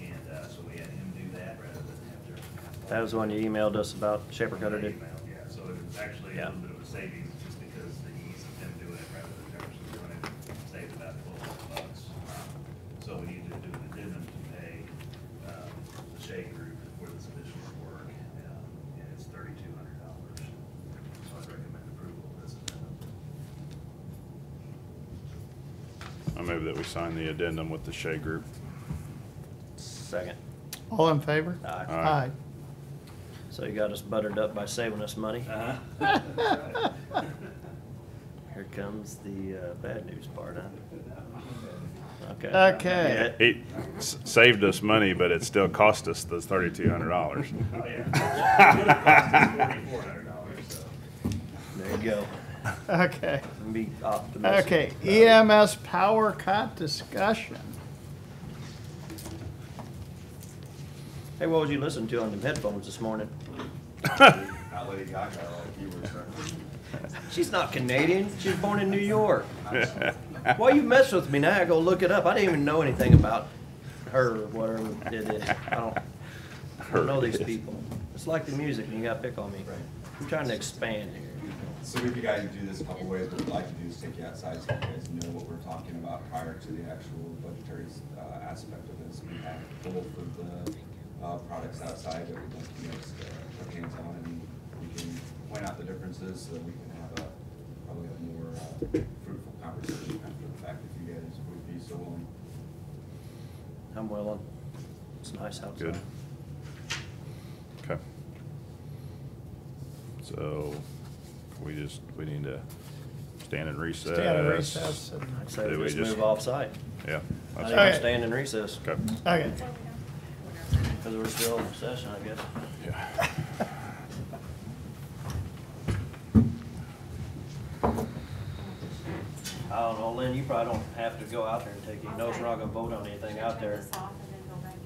And so we had him do that rather than have Jefferson Asphalt. That was the one you emailed us about, Shaper Cutter did. Yeah, so it was actually a Yeah. little bit of a savings just because the ease of him doing it rather than Jefferson doing it saved about $1,200. So we needed to do an addendum to pay the Shea Group for this additional work, and it's $3,200. So I recommend approval of this addendum. I move that we sign the addendum with the Shea Group. Second. All in favor? Aye. Aye. So you got us buttered up by saving us money. Here comes the bad news part, huh? Okay. Okay. Yeah. It saved us money, but it still cost us the $3,200. Oh, yeah. It would have cost us $4,400, so. There you go. Okay. Be optimistic. Okay, about it. EMS power cut discussion. Hey, what was you listening to on them headphones this morning? Not Lady Gaga like you were saying. She's not Canadian. She was born in New York. Why you mess with me now? I go look it up. I didn't even know anything about her or whatever it is. I don't know these people. It's like the music, and you gotta pick on me. I'm trying to expand here. So we could guys do this a couple ways. What we'd like to do is take you outside so you guys know what we're talking about prior to the actual budgetary aspect of this. We have both of the products outside that we'd like you guys to put hands on, and we can point out the differences so that we can have probably a more fruitful conversation after the fact if you guys would be so willing. I'm willing. It's nice outside. Good. Okay. So, we need to stand in recess. Stand in recess. and- I'd say Do we we just just- move off-site. Yeah. I that's think Okay. I'm staying in recess, Okay. Okay. because we're still in session, I guess. Yeah. I don't know know, Lynn, you probably don't have to go out there and take it. Notice we're not gonna vote on anything out Turn there. this off and then go back in.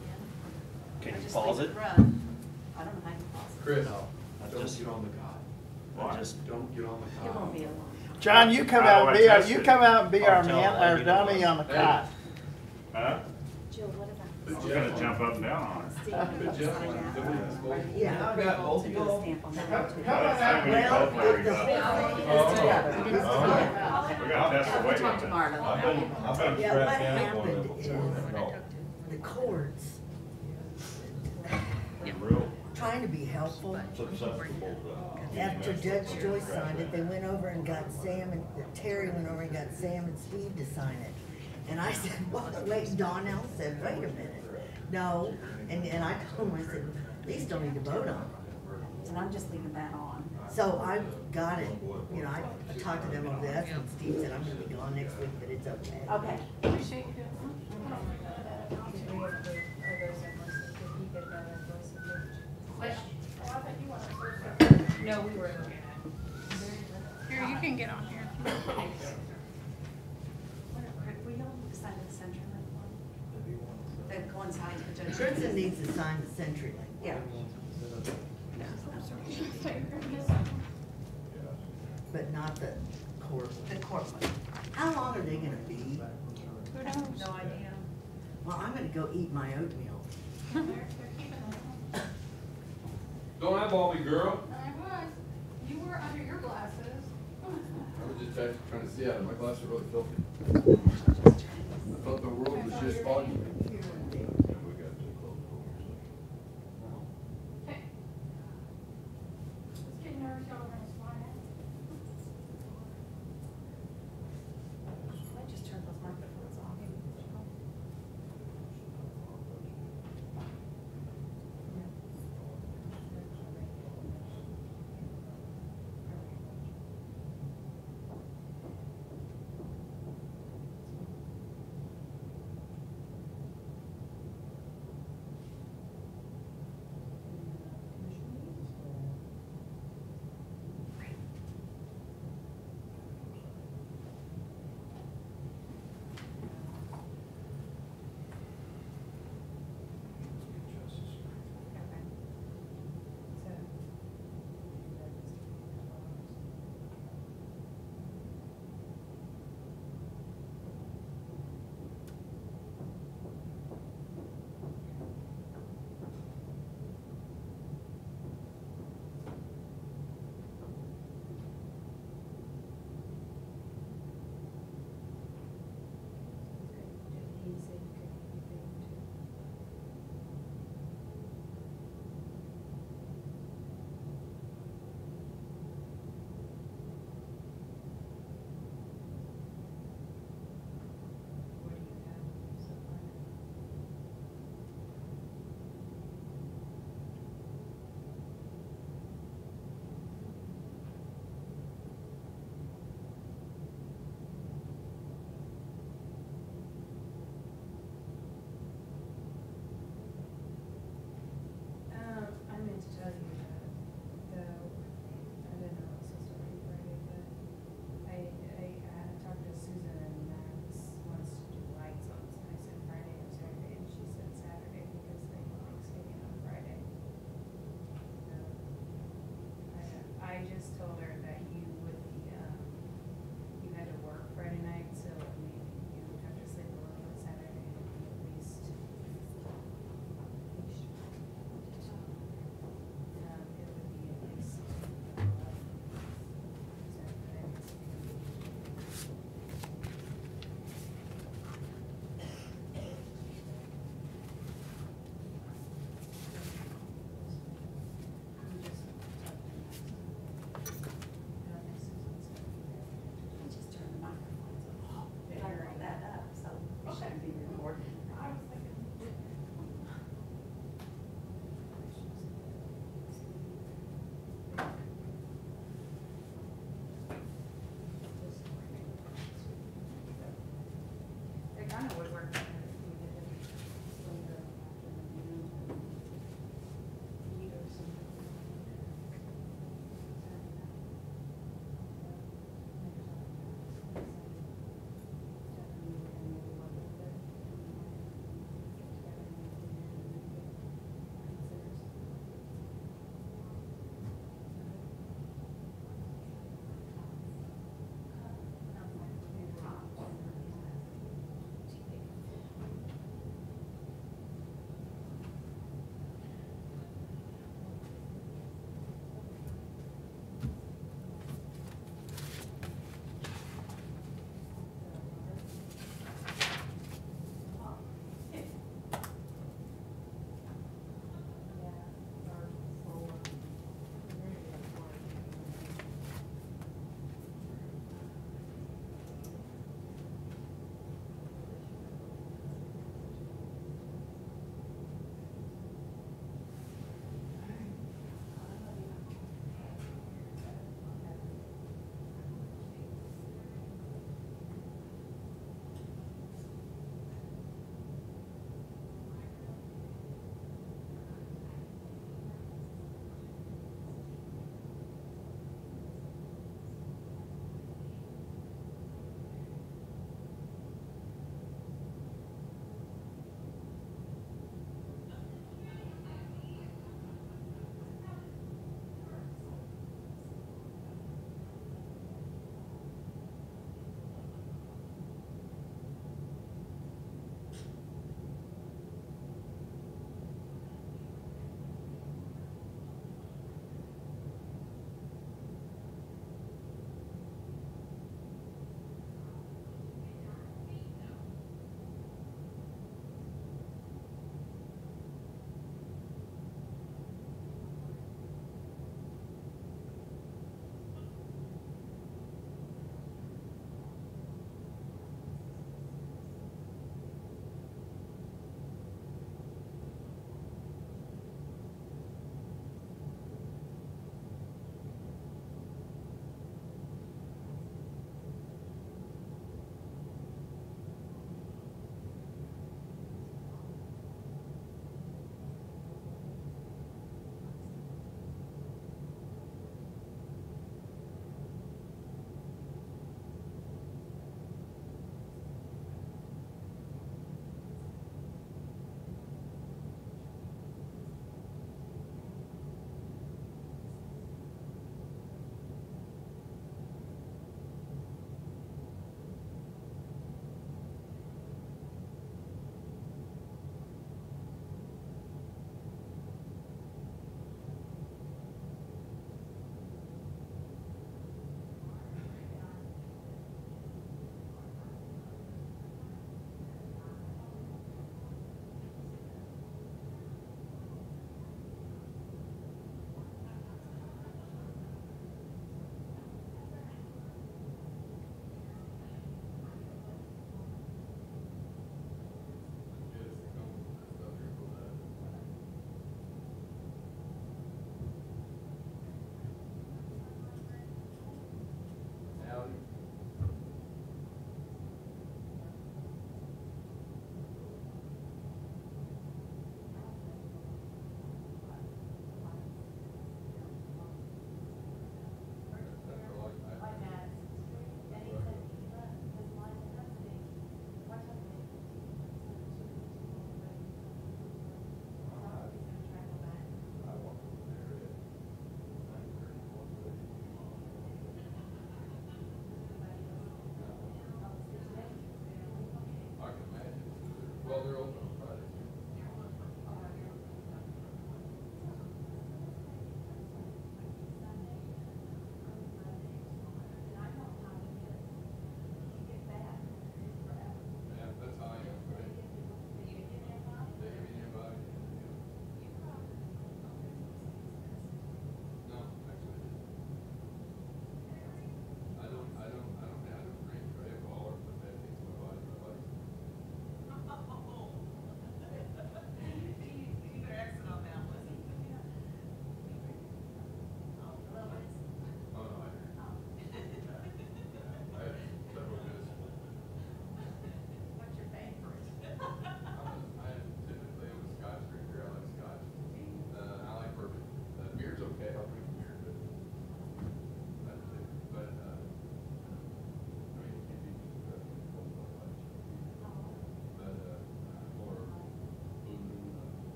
Can Or you just pause leave it? run. I don't know how you pause it. Chris, No, I don't just, get on the cod. I just, Don't get on the It cod. won't be a long. John, you come How out do and I be our, test you it? come out and be our I'll tell man, them our you dummy know. on the Hey. cot. Huh? Jill, what about? I was gonna jump up and down on it. Good job. Yeah. I got both of To do a y'all. stamp on that. How too. about that? Well, Both Larry's the up. whole thing Oh. is together. We It's didn't together. We gotta test the We'll weight talk on it. tomorrow. I've been Yeah, what strapped down one happened of them is before. No. the courts, Real trying to be helpful, susceptible to. after Judge Joyce signed it, they went over and got Sam and, Terry went over and got Sam and Steve to sign it. And I said, well, wait, Donnell said, wait a minute, no, and I told him, I said, these don't need to vote on it. And I'm just leaving that on. So I got it, you know, I talked to them over that, and Steve said, I'm gonna be gone next week, but it's okay. Okay. Appreciate you doing No, we were looking at. Here, you can get on here. We don't decide the center one. That coincides with Judge. Tristan needs to sign the CenturyLink. Yeah. But not the court. The court one. How long are they gonna be? Who knows? No idea. Well, I'm gonna go eat my oatmeal. Don't eyeball me, girl. I was. You were under your glasses. I was just back trying to see out. My glasses are really filthy. I thought the world was just foggy. Okay. Let's get nervous, y'all are gonna slide in. I just turned those microphones off.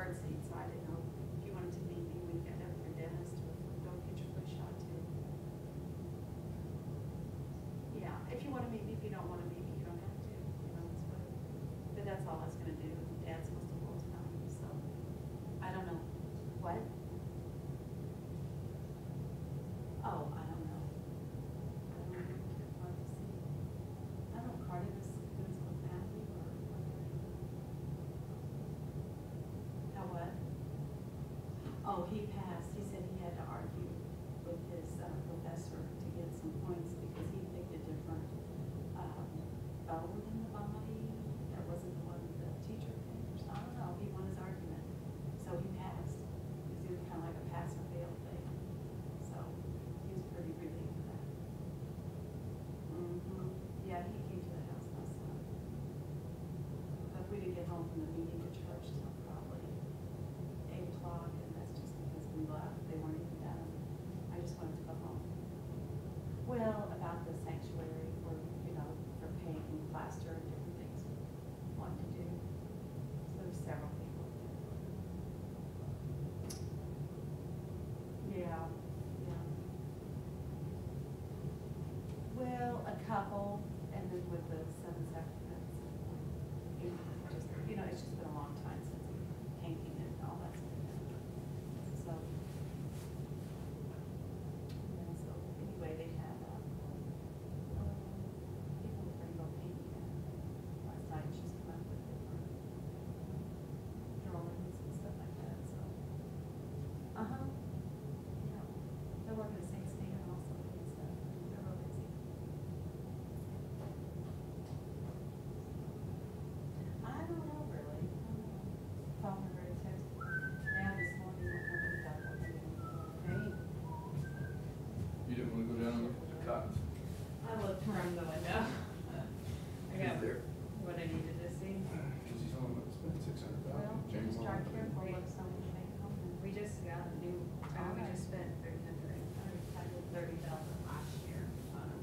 card seat, so I didn't know if you wanted to meet me when you got done with your dentist, or go get your flu shot too. Yeah, if you wanna meet me, if you don't wanna meet me, you don't have to, you know, it's what, but that's all I was gonna do. Dad's supposed to hold tonight, so, I don't know. What? Oh, I don't know. I don't know, it's hard to see. I don't know, Cardiff is with Matthew or whatever. How what? Oh, he passed. He said he had to argue with his professor to get some points because he picked a different bone in the body. That wasn't the one the teacher picked. So I don't know. He won his argument. So he passed. It was either kind of like a pass or fail thing. So he was pretty relieved of that. Yeah, he came to the house last night. But we didn't get home from the meeting at church till probably 8 o'clock, and that's just because we left. They weren't even done. I just wanted to go home. Well, about the sanctuary for, you know, for paint and plaster and different things we wanted to do. So there were several people. Yeah, yeah. Well, a couple, and then with the 7 sacraments. It just, you know, it's just been a long time since painting and all that stuff. So, yeah, so anyway, they had, people with rainbow painting last night. She's come up with different drawings and stuff like that, so. Yeah, they're working at St. Stephen also and stuff. They're real busy. I don't know really. I don't know. Called her very text now this morning. I don't know about what they're doing. Hey. You didn't wanna go down and look at the cots? I looked from the window. I got there. what I needed to see. Cause he's only spent $600,000. Well, James just Bond. drive careful, look someone take home. We just got a new, we just spent 300, I did 30,000 last year on them.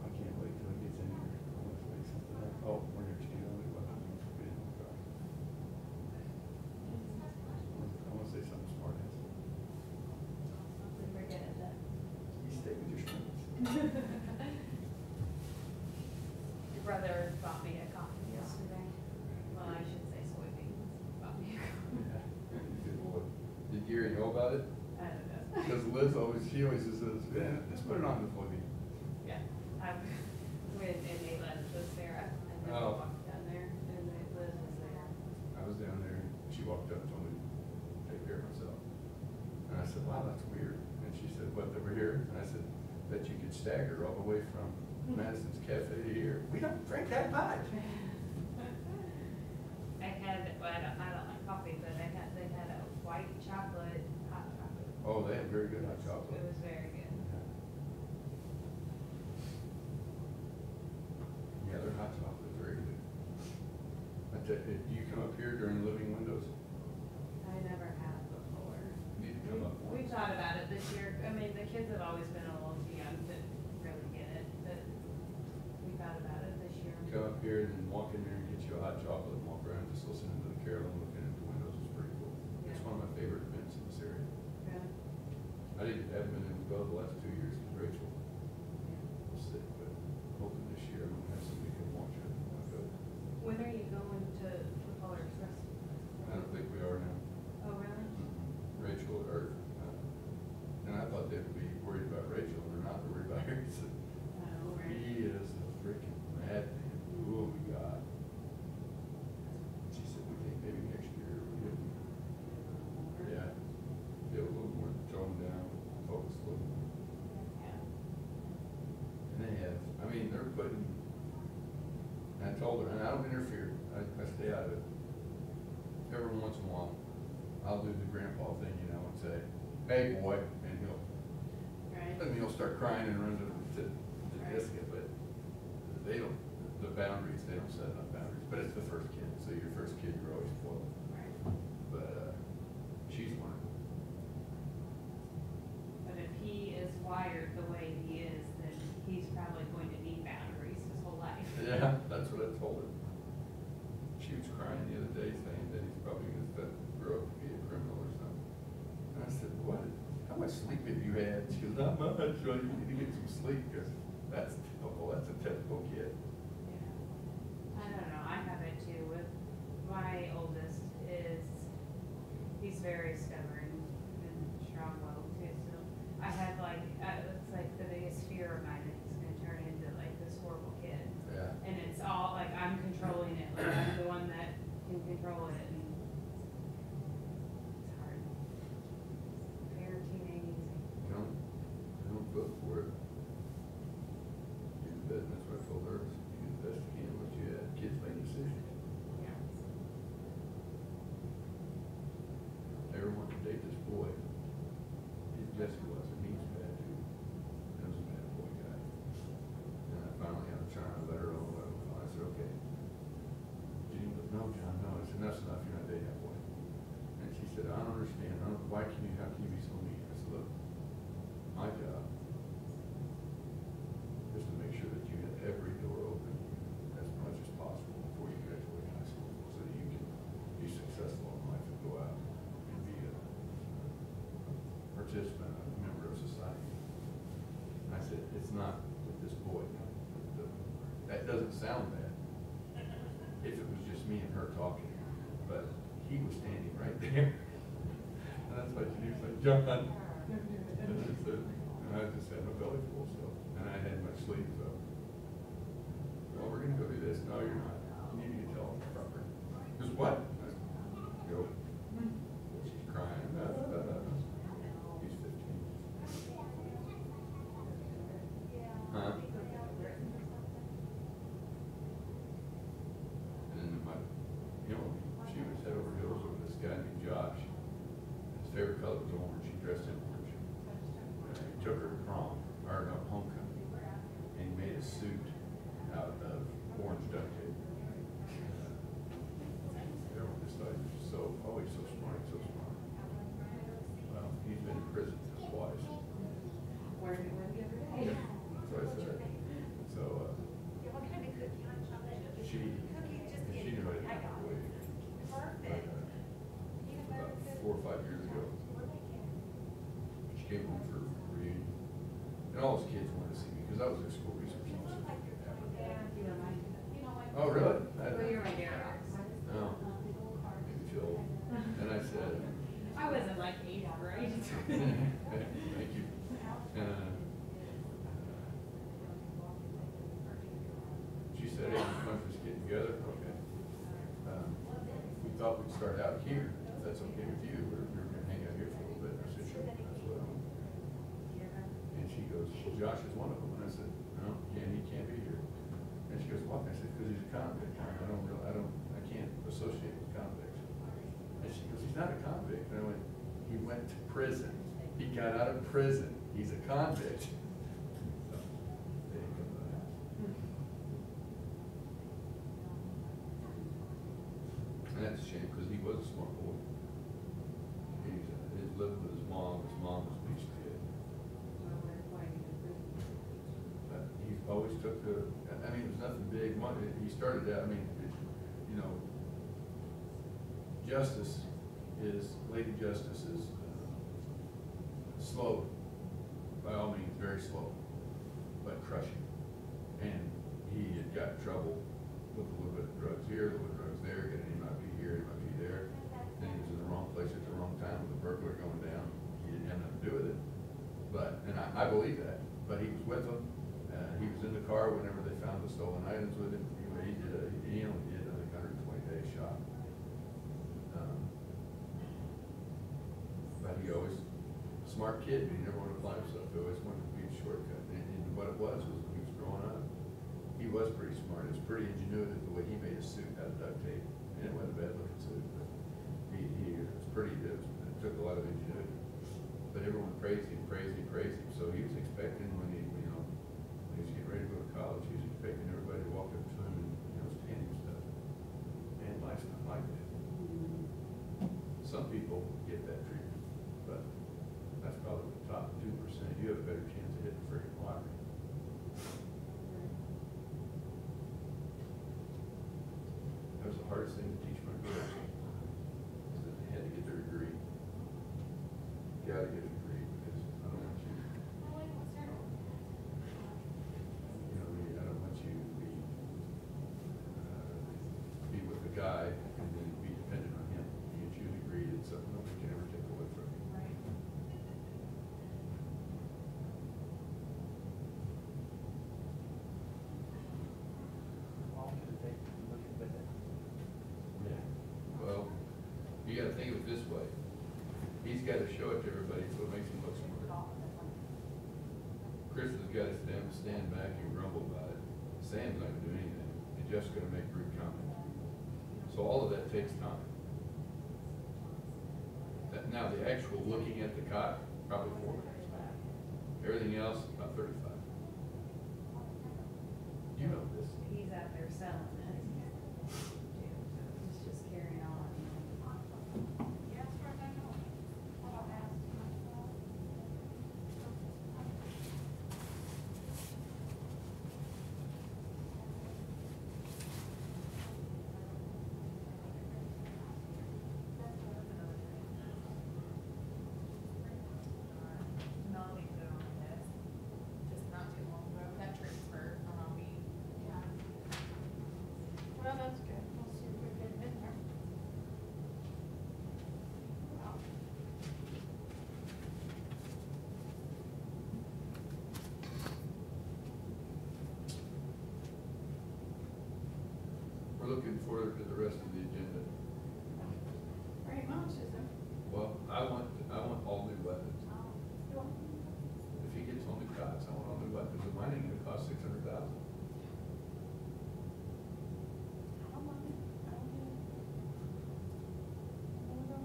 I can't wait till he gets in here. I want to make something up. Oh, we're near Chicago. I want to say something smart. We forget it then. You stay with your strengths. Your brother bought me a coffee yesterday. Well, I should say soybeans. Bought me a coffee. Good boy. Did Gary know about it? I don't know. Because Liz she always says, yeah, just put it on the floating. Yeah, when Ayla was there, and then we Oh. walked down there, and Liz was there. I was down there, she walked up and told me to take care of myself. And I said, wow, that's weird. And she said, what, over here? And I said, bet you could stagger all the way from Madison's Cafe to here. We don't drink that much. I had, well, I don't like coffee, but they had a white chocolate, hot chocolate. Oh, they have very good hot It chocolate. was very good. Yeah, their hot chocolate is very good. I tell you, you come up here during living windows, I never have before. you need to come up We once. thought about it this year. I mean, the kids have always been a little too young to really get it, but we thought about it this year. Come up here and walk in there and get you a hot chocolate and walk around just listening to the carol and looking at the windows is pretty cool. It's Yeah. one of my favorite events in this area. Yeah. haven't been able to go the last 2 years because Rachel was sick, but hoping this year I'm gonna have somebody who can watch it. I'll go. When are you going to the Polar Express? I don't think we are now. Oh, really? Rachel, and I thought they'd be worried about Rachel, and they're not, they're worried about Harrison. Oh, right. He is a freaking madman. Oh, my God. She said, we think maybe next year we get, yeah, get a little more toned down, focus a little more. Yeah. And they have, I mean, they're putting, I told her, and I don't interfere, I stay out of it. Every once in a while, I'll do the grandpa thing, you know, and say, hey, boy, and he'll start crying and run to the desk, but they don't, the boundaries, they don't set enough boundaries, but it's the first kid, so your first kid, you're always spoiled. Right. But, she's learning. But if he is wired the way he is, then he's probably going to need boundaries his whole life. Yeah, that's what I told her. She was crying the other day saying that he's probably gonna start much sleep have you had? She goes, not much, so you need to get some sleep, because that's typical, that's a typical kid. I don't know, I have it too with my oldest he's very stubborn and strong-willed too, so I have like, it's like the biggest fear of mine that he's gonna turn into like this horrible kid. Yeah. And it's all, like, I'm controlling it, like, I'm the one that can control it, and it's hard. Parenting ain't easy. Don't look for it. Do the best, that's what I told her, do the best you can, what you have, kids make decisions. Yeah. Never want to date this boy. Jesse wasn't, he was bad too. He was a bad boy guy. And I finally, I'm trying to let her know, I said, okay. Jean goes, no, John, no. I said, that's enough, you're not dating that boy. And she said, I don't understand, how can you be so mean? I said, look, my job is to make sure that you have every door open as much as possible before you graduate high school, so that you can be successful in life and go out and be a participant, a member of society. I said, it's not with this boy. That doesn't sound bad if it was just me and her talking, but he was standing right there. And that's why she was like, John. And I just had my belly full, so, and I hadn't much sleep, so. Well, we're gonna go do this. No, you're not. You need to tell him proper. Just what? I said, go. She's crying. He's 15. Huh? And then she was head over heels over this guy named Josh. His favorite color was orange. He dressed in orange. He took her to prom, or no, homecoming, and he made a suit out of orange duct tape. Everyone just thought he was so, oh, he's so smart, so smart. Well, he's been in prison twice. Where he went the other day. That's what I said. So, she knew I didn't have to wait. About 4 or 5 years ago, she came home for a reunion. And all his kids wanted to see me, because I was their school resource officer. Oh, really? Well, you're my dear ox. No. Maybe Phil. And I said, I wasn't like 8th grade. thank you. She said, hey, you want us to get together? Okay. We thought we'd start out here, if that's okay with you. We're gonna hang out here for a little bit. I said, sure, that's what I want. And she goes, well, Josh is one of them. And I said, no, he can't be here. And she goes, what? I said, because he's a convict. I can't associate with convicts. And she goes, he's not a convict. And I went, he went to prison. He got out of prison. He's a convict. So, there you go. And that's a shame, because he was a smart boy. He lived with his mom was a beast kid. But he always took it was nothing big. He started out, Lady Justice is slow, by all means, very slow, but crushing. And he had got in trouble with a little bit of drugs here, a little bit of drugs there, and he might be here, he might be there. Then he was in the wrong place at the wrong time with a burglar going down. He didn't have nothing to do with it. And I believe that. But he was with them. He was in the car whenever they found the stolen items with him. He only did, I think, 120 days shot. But he always, smart kid, but he never wanted to apply himself. He always wanted to be a shortcut. And what it was when he was growing up, he was pretty smart. It was pretty ingenuitive the way he made a suit out of duct tape. And it wasn't a bad looking suit, but it was pretty, it took a lot of ingenuity. But everyone praised him. So he was expecting when he was getting ready to go to college, he was expecting everybody to walk up to him and, stand him stuff. And life's not like that. Some people get that treatment, but that's probably the top 2%. You have a better chance of hitting the freaking lottery. That was the hardest thing to teach my girls, is that they had to get their degree. You gotta get a degree, because you gotta think of it this way. He's gotta show it to everybody, so it makes him look smart. Chris has gotta stand back and grumble about it. Sam's not gonna do anything, and Jeff's gonna make rude comments. So all of that takes time. Now, the actual looking at the cot, probably 4 minutes. Everything else, about 35. You know this. He's out there selling it. He's just carrying on. Yes, for that, I'll ask myself. Melanie put it on the desk, just not too long ago, that transfer, Yeah. Well, that's good. We'll see if we get it in there. Well, We're looking forward to the rest of the agenda. very much, is it? Well, I want all new weapons. If he gets all new cots, I want all new weapons, and mine ain't gonna cost $600,000. I don't want it. I don't need it. I don't know.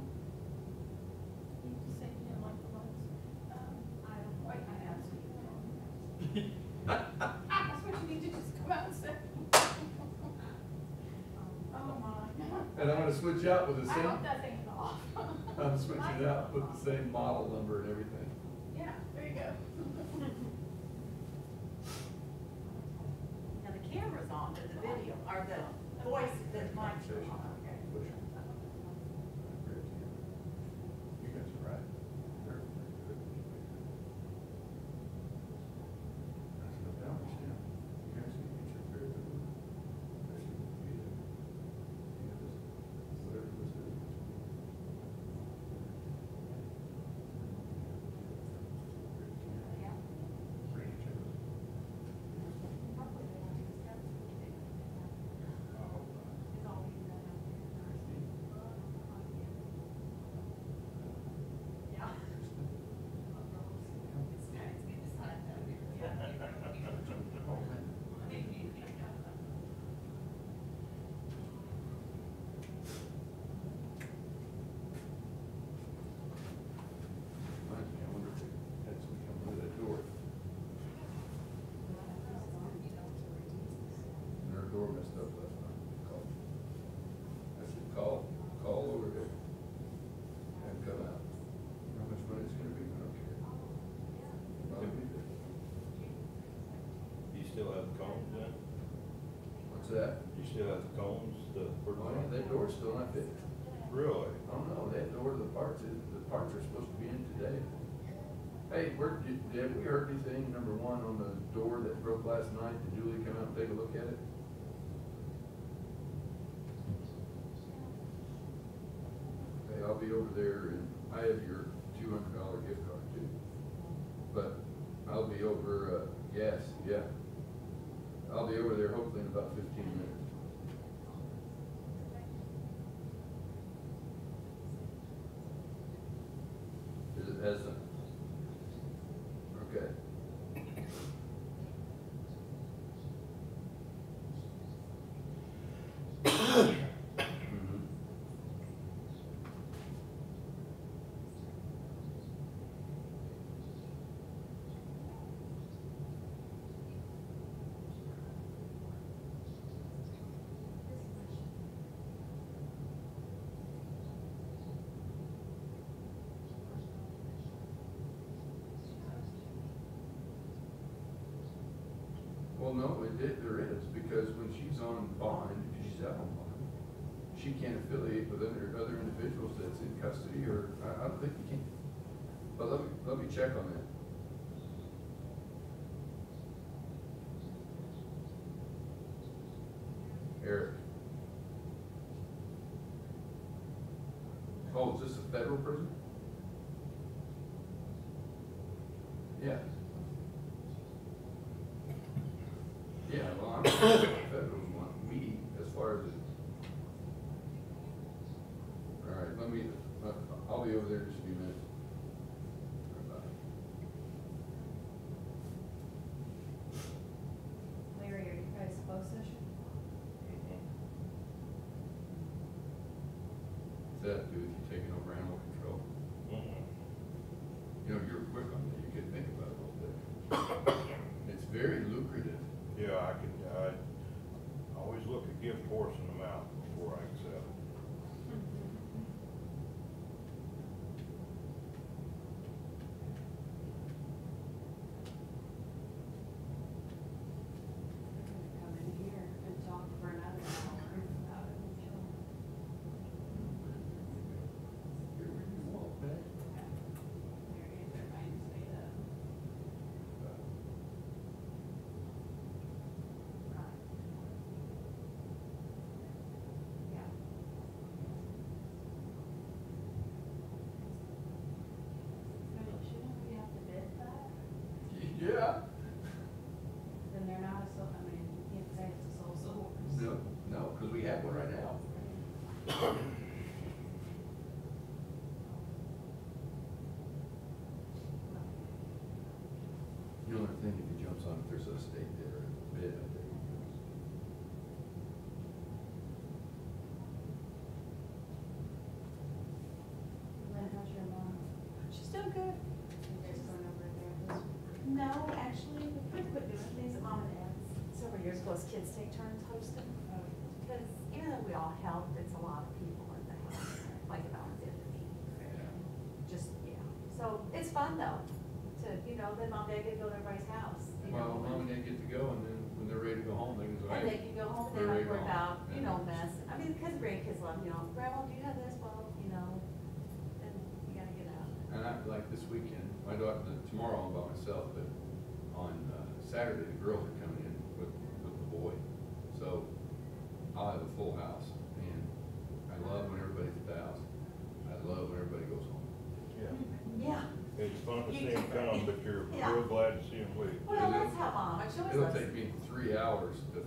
You just said you didn't like the ones. I don't quite ask you. That's what you need to just come out and say. Oh, my. And I'm gonna switch out with the I same, hope that thing's off. I'm switching out with the same model number and everything. Yeah, there you go. Now, the camera's on, but the video, or the voice, the mic's Conversation. on. Push it. You guys are right. They're good. That's no doubt, Stan. You guys need to get your very good one. Especially with the, whatever this is. Bring each other. Reminds me, I wonder if they had some come under that door. And their door messed up last night. Called. I said, call over there. And come out. How much money it's gonna be, I don't care. I'll be there. You still have the cones then? What's that? You still have the cones, the? Oh, yeah, that door's still not fixed. Really? Oh, no, that door, the parts are supposed to be in today. Hey, have we heard anything, number one, on the door that broke last night? Did Julie come out and take a look at it? Okay, I'll be over there, and I have your $200 gift card too. But I'll be over, yes, yeah. I'll be over there hopefully in about 15 minutes. Is it Esna? Okay. Mhm. Well, no, there is, because when she's on bond, if she's out on bond, she can't affiliate with other individuals that's in custody, or, I don't think you can. But let me check on that. Eric. Oh, is this a federal prison? Yeah. Yeah, well, I'm sure the federal one, me, as far as it. All right, let me, I'll be over there in just a few minutes. Larry, are you guys closed session? What's that do with you taking over animal control? You know, you're quick on that, you could think about it a little bit. It's very lucrative. Yeah, I always look a gift horse in the mouth before I accept. Come in here and talk for another hour about it. There is their minds made up. Right. Yeah. Shouldn't we have to bid that? Yeah. Then they're not a sole, I mean, you can't say it's a sole source. No, because we have one right now. You know, I think if he jumps on, if there's a stake there, a bid, I think he goes. Lynn, how's your mom? She's doing good. You guys going over there this week? No, actually, we pretty quit doing things at Mom and Dad's several years ago as kids take turns hosting. Because even though we all help, it's a lot of people in the house, like if I was in the meeting. Just, yeah. So it's fun though, to, you know, then Mom and Dad get to go to everybody's house. You Well, know, mom and dad get to go, and then when they're ready to go home, they can go, and they hey. can go home and they we're don't ready to worry go home. about, you Yeah. know, mess. I mean, because grandkids love, you know, Grandma, do you have this? Well, you know, then you gotta get out. And I, like this weekend, my daughter, tomorrow I'm by myself, but on Saturday, the girls are coming in with the boy. So I'll have a full house, and I love when everybody's at the house. I love when everybody goes home. Yeah. Yeah. It's fun to see them come, but you're Yeah. real glad to see them leave. Well, that's how Mom, she always It'll loves. take me 3 hours to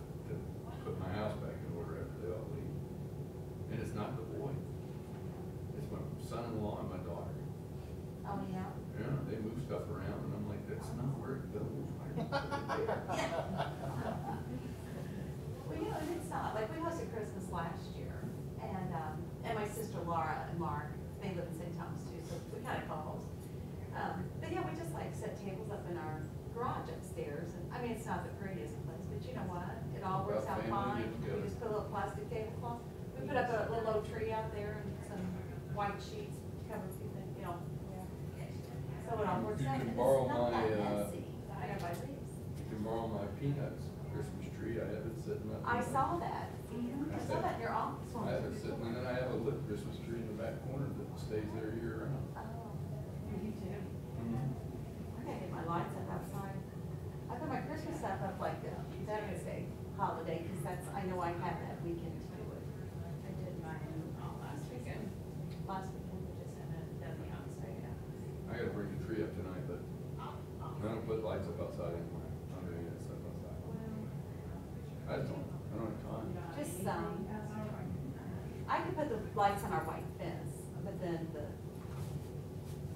put my house back in order after they all leave. And it's not the boy. It's my son-in-law and my daughter. Oh, yeah. Yeah, they move stuff around, and I'm like, that's not where it goes. Why are you putting it there? Well, you know, and it's not, like, we hosted Christmas last year, and my sister Laura and Mark, they live in St. Thomas too, so we kind of co-host. But yeah, we just like set tables up in our garage upstairs, and, I mean, it's not the prettiest place, but you know what? It all works out Family fine. get We together. just put a little plastic tablecloth. We put up a little oak tree out there and some white sheets to cover a few things, you know. So it all works You out, can and it's borrow not that my, messy, everybody leaves. You can borrow my peanuts Christmas tree, I have it sitting up. I in the- saw that. I saw that in your office one. I have it sitting, and then I have a lit Christmas tree in the back corner that stays there year round. Oh, You too. I gotta get my lights up outside. I put my Christmas stuff up like Veterans Day holiday, because that's, I know I have that weekend to do it. I did mine all last weekend. Last weekend, we just had Haven't done the outside yet. I gotta bring the tree up tonight, but I don't put lights up outside anymore. I'm doing that stuff outside. I just don't have time. just some. I could put the lights on our white fence, but then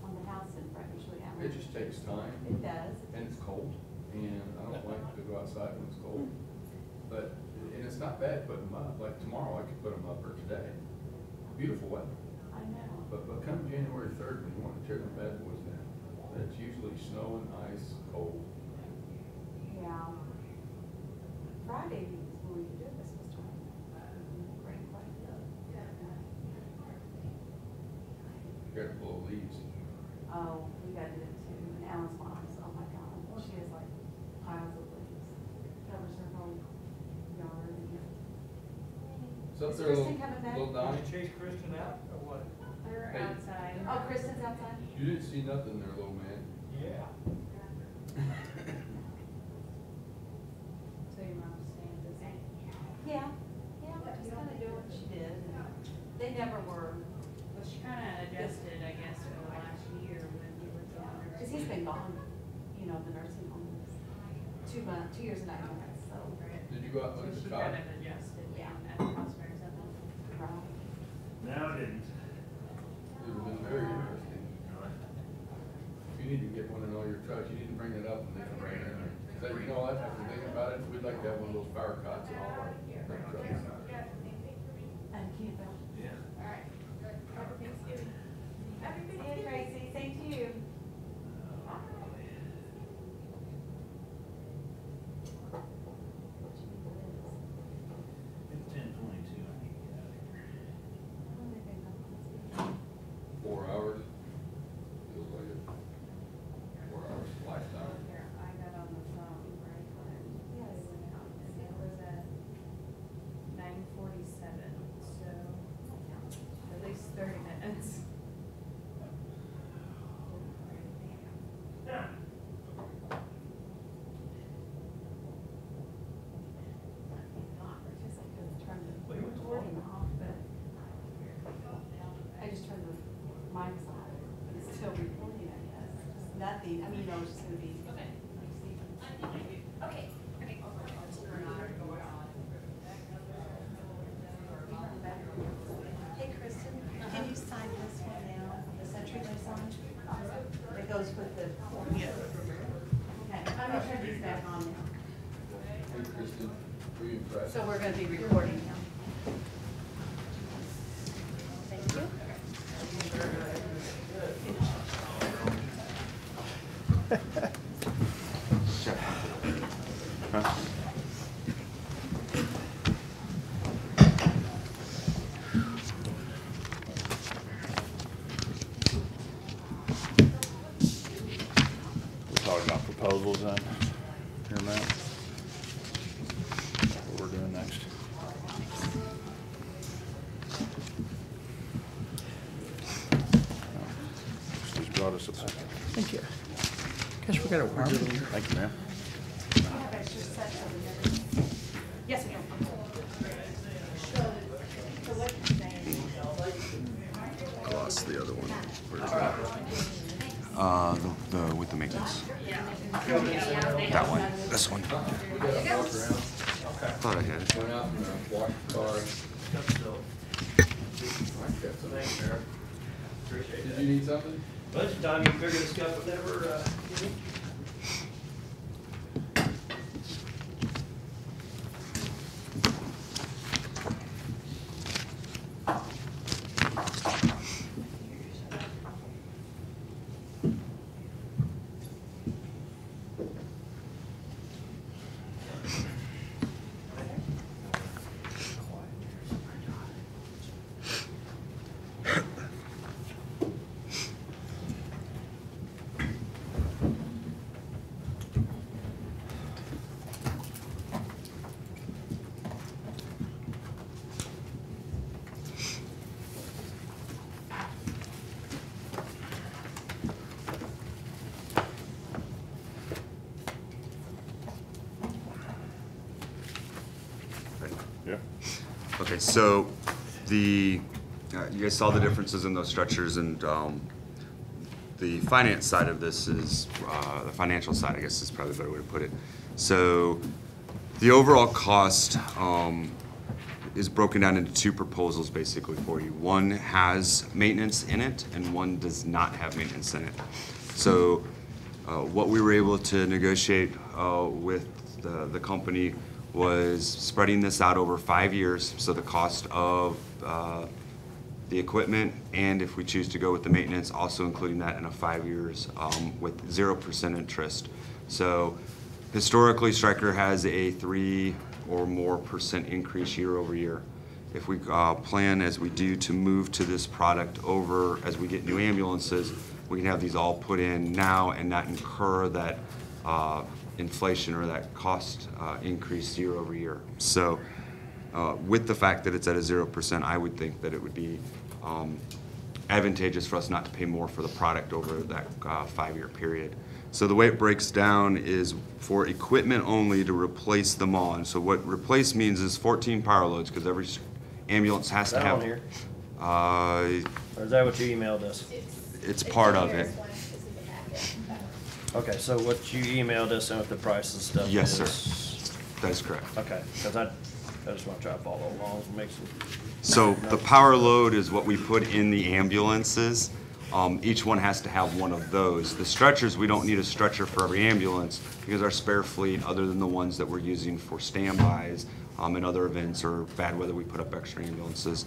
on the house in front, usually I It just takes time. It does. And it's cold, and I don't like to go outside when it's cold. But, and it's not bad putting them up, like tomorrow I could put them up, or today. Beautiful weather. I know. But come January 3rd, when you want to tear them bad boys down, it's usually snow and ice, cold. Yeah. Friday is when we could do it, this was time. Rain quite a bit. You gotta blow leaves. Oh, we gotta do it too. And Alan's mom's, oh my God, she has like piles of leaves. Covers her whole yard and. So Is there, Kristen coming back? little Donnie, Chase Kristen out, or what? They're Hey. outside. Oh, Kristen's outside? you didn't see nothing there, little man. Yeah. So your mom's staying busy? Yeah, yeah, but just kinda doing what she did. They never were, Well, she kinda adjusted, I guess, over the last year when you were down there. cause he's been gone, you know, the nursing home is 2 months, 2 years and 9 months, so. Did you go out and So look at she the cot? kind of adjusted, Yeah. at the house for something. Right. No, I didn't. you need to bring it up and they can bring it in there. Say, you know what, after thinking about it, we'd like to have one of those fire cots in all our dump trucks. Thank you, Bill. Yeah. All right. Happy Thanksgiving. Happy Yeah, Thanksgiving. Tracy, same to you. It's 10:22, I need to get out of here. 4 hours. Feels like it. 4 hours lifetime. Here, I got on the phone right when they went out, and it was at 9:47, so at least 30 minutes. We were recording off, but I just turned the mics on, but it's still recording, I guess. Nothing, I mean, I was just gonna be. Okay. Okay. Hey, Kristen, can you sign this one now, the Century Link one? It goes with the. Okay, I'm gonna turn these back on now. Hey, Kristen, were you impressed? So we're gonna be recording now. Thank you. Huh? We're talking about proposals then, here, Matt? What we're doing next. She's brought us a packet. Thank you. Guess we got a warm in here. Thank you, ma'am. Yes, ma'am. I lost the other one. Where is that? The with the maintenance. That one. This one. Thought I had it. Went out and washed the car. I kept some. Thanks, Sheriff. Appreciate Did that. you need something? Budget time, you figure this stuff would never, Yeah. Okay, so the, you guys saw the differences in those structures, and the finance side of this is, the financial side, I guess is probably a better way to put it. So the overall cost is broken down into two proposals basically for you. One has maintenance in it, and one does not have maintenance in it. So what we were able to negotiate with the company was spreading this out over 5 years, so the cost of the equipment, and if we choose to go with the maintenance, also including that in a 5 years with 0% interest. So historically, Stryker has a 3 or more % increase year over year. If we plan as we do to move to this product over as we get new ambulances, we can have these all put in now and not incur that inflation or that cost increase year over year. So with the fact that it's at a 0%, I would think that it would be advantageous for us not to pay more for the product over that 5-year period. So the way it breaks down is for equipment only to replace them all. And so what replace means is 14 power loads, because every ambulance has is to that have. on here? Uh, Or is that what you emailed us? it's part of it. Okay, so what you emailed us and what the price and stuff is? Yes, sir. That is correct. Okay, because I just want to try to follow along and make some. So the power load is what we put in the ambulances. Each one has to have one of those. The stretchers, we don't need a stretcher for every ambulance because our spare fleet, other than the ones that we're using for standbys and other events or bad weather, we put up extra ambulances.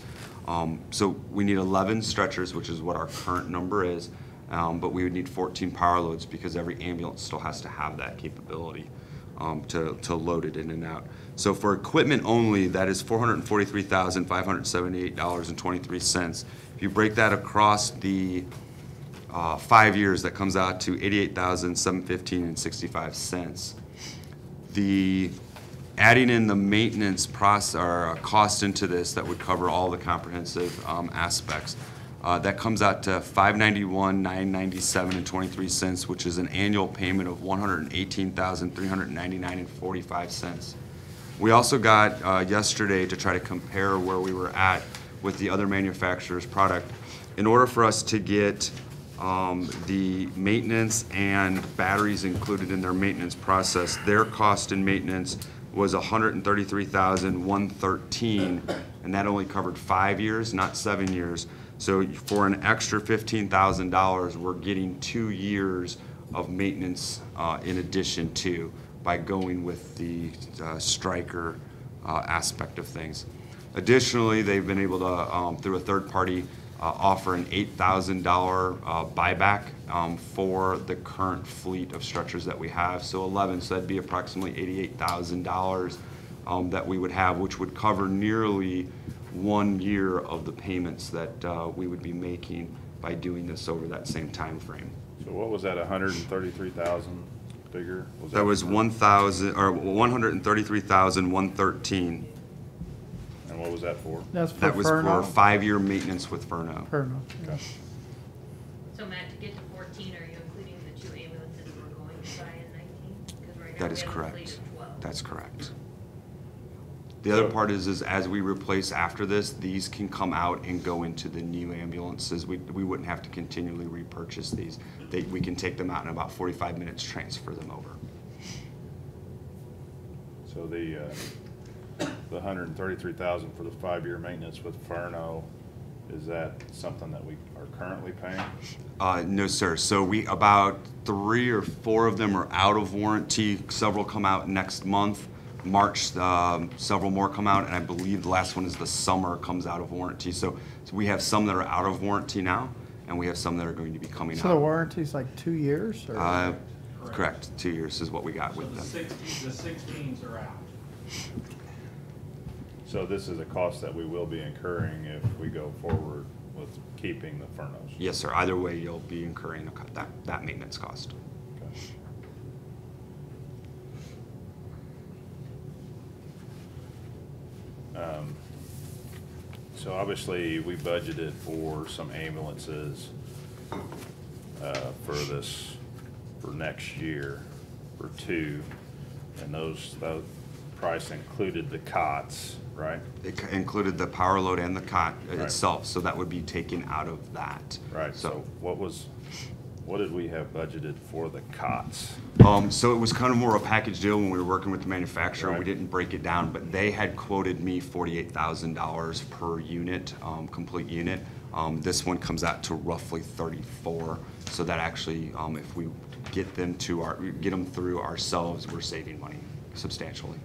So we need 11 stretchers, which is what our current number is, but we would need 14 power loads because every ambulance still has to have that capability to load it in and out. So for equipment only, that is $443,578.23. If you break that across the 5 years, that comes out to $88,715.65. The adding in the maintenance process or cost into this that would cover all the comprehensive aspects, that comes out to $591,997.23, which is an annual payment of $118,399.45. We also got yesterday to try to compare where we were at with the other manufacturer's product. In order for us to get the maintenance and batteries included in their maintenance process, their cost in maintenance was $133,113, and that only covered 5 years, not 7 years. So for an extra $15,000, we're getting 2 years of maintenance in addition to, by going with the Stryker aspect of things. Additionally, they've been able to, through a third party, offer an $8,000 buyback for the current fleet of stretchers that we have. So 11, so that'd be approximately $88,000 that we would have, which would cover nearly 1 year of the payments that we would be making by doing this over that same time frame. So what was that 133,000 figure? That was 133,113. And what was that for? That's for That was Furno? for 5-year maintenance with Furno. Furno. Okay. So Matt, to get to 14, are you including the 2 ambulances we're going to buy in 19? Because right now That we is have a correct. fleet of 12. That's correct. The other part is as we replace after this, these can come out and go into the new ambulances. We wouldn't have to continually repurchase these. We can take them out in about 45 minutes, transfer them over. So the 133,000 for the 5-year maintenance with Furno, is that something that we are currently paying? No, sir. So about 3 or 4 of them are out of warranty. Several come out next month. March, several more come out, and I believe the last one is the summer comes out of warranty. So we have some that are out of warranty now, and we have some that are going to be coming So the out. warranty's like 2 years, or? Correct. 2 years is what we got with them. The 16s are out. So this is a cost that we will be incurring if we go forward with keeping the Furnos? Yes, sir. Either way, you'll be incurring that maintenance cost. Okay. So obviously, we budgeted for some ambulances for next year, for 2, and the price included the cots, right? It included the power load and the cot Right. itself, so that would be taken out of that. Right, so what did we have budgeted for the cots? So it was kind of more a package deal when we were working with the manufacturer. Right. We didn't break it down, but they had quoted me $48,000 per unit, complete unit. This one comes out to roughly 34. So that actually, if we get them through ourselves, we're saving money substantially.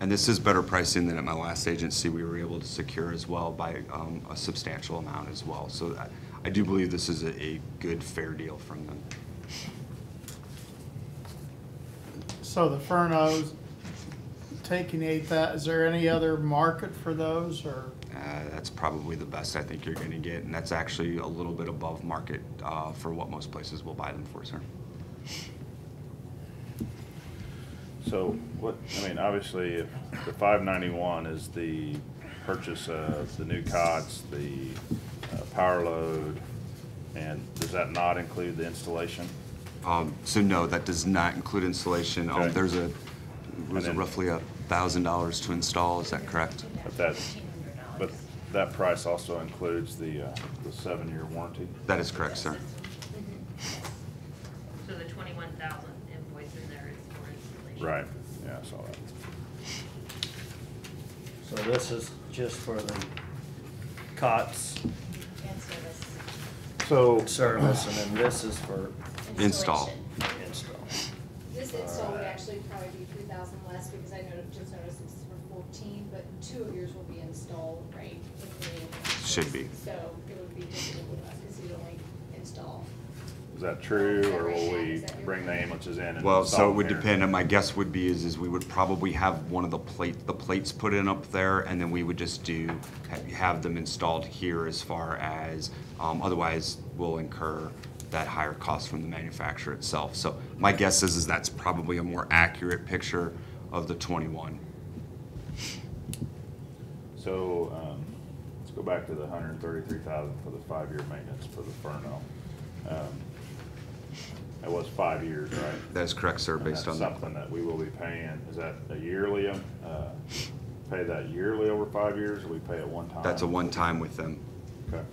And this is better pricing than at my last agency we were able to secure as well by a substantial amount as well. So I do believe this is a good, fair deal from them. So the Furnos taking 8,000, is there any other market for those, or? That's probably the best I think you're going to get, and that's actually a little bit above market for what most places will buy them for, sir. So obviously, if the 591 is the purchase of the new cots, the power load, and does that not include the installation? So no, that does not include installation. Okay. There's roughly $1,000 to install, is that correct? But that price also includes the 7-year warranty? That is correct, sir. So the 21,000 invoice in there is for installation. Right, yeah, I saw that. So this is just for the cots And service. So, service, and then this is for Install. install. This install would actually probably be 3,000 less, because I just noticed it's for 14, but 2 of yours will be installed, right? with me. Should be. So it would be different with us, because you'd only install. is that true, or will we bring the ambulances in and Well, install so it them would here? depend, and my guess would be is we would probably have one of the plates put in up there, and then we would just have them installed here as far as, otherwise we'll incur that higher cost from the manufacturer itself. So my guess is that's probably a more accurate picture of the 21. So, let's go back to the $133,000 for the 5-year maintenance for the Furno. That was 5 years, right? That is correct, sir, And based that's on the. something that we will be paying, is that a yearly, pay that yearly over 5 years, or we pay it one time? That's a one-time with them. Okay.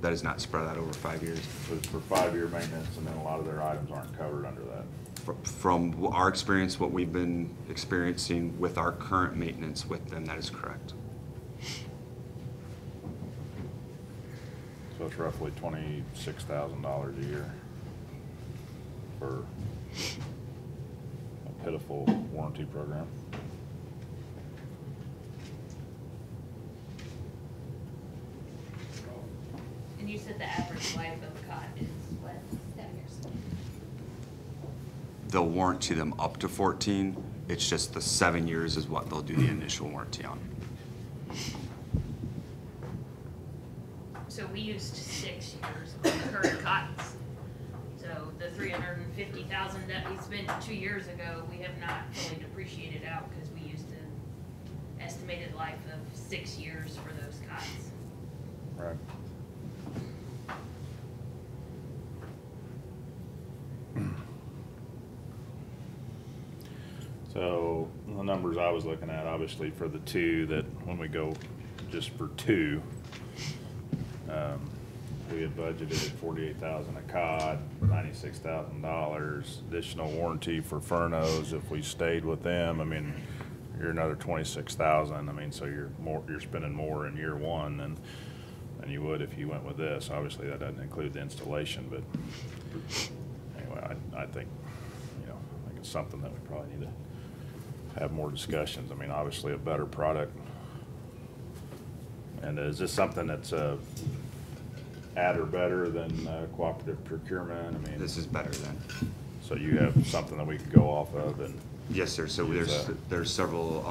That is not spread out over 5 years. So it's for 5-year maintenance, and then a lot of their items aren't covered under that. From our experience, what we've been experiencing with our current maintenance with them, that is correct. So it's roughly $26,000 a year for a pitiful warranty program. And you said the average life of a cot is what? 7 years. They'll warranty them up to 14. It's just the 7 years is what they'll do the initial warranty on. So we used 6 years on the current cots. So the $350,000 that we spent 2 years ago, we have not fully depreciated out because we used an estimated life of 6 years for those cots. Right. So the numbers I was looking at, obviously for the two, that when we go just for two, we had budgeted 48,000 a cot, $96,000 additional warranty for Furnos if we stayed with them. I mean, you're another 26,000. I mean, so you're spending more in year one than you would if you went with this. Obviously, that doesn't include the installation, but anyway, I think, I think it's something that we probably need to have more discussions. I mean, obviously a better product. And is this something that's at or better than cooperative procurement? I mean, This is better than. so you have something that we can go off of and. Yes, sir. So there's several,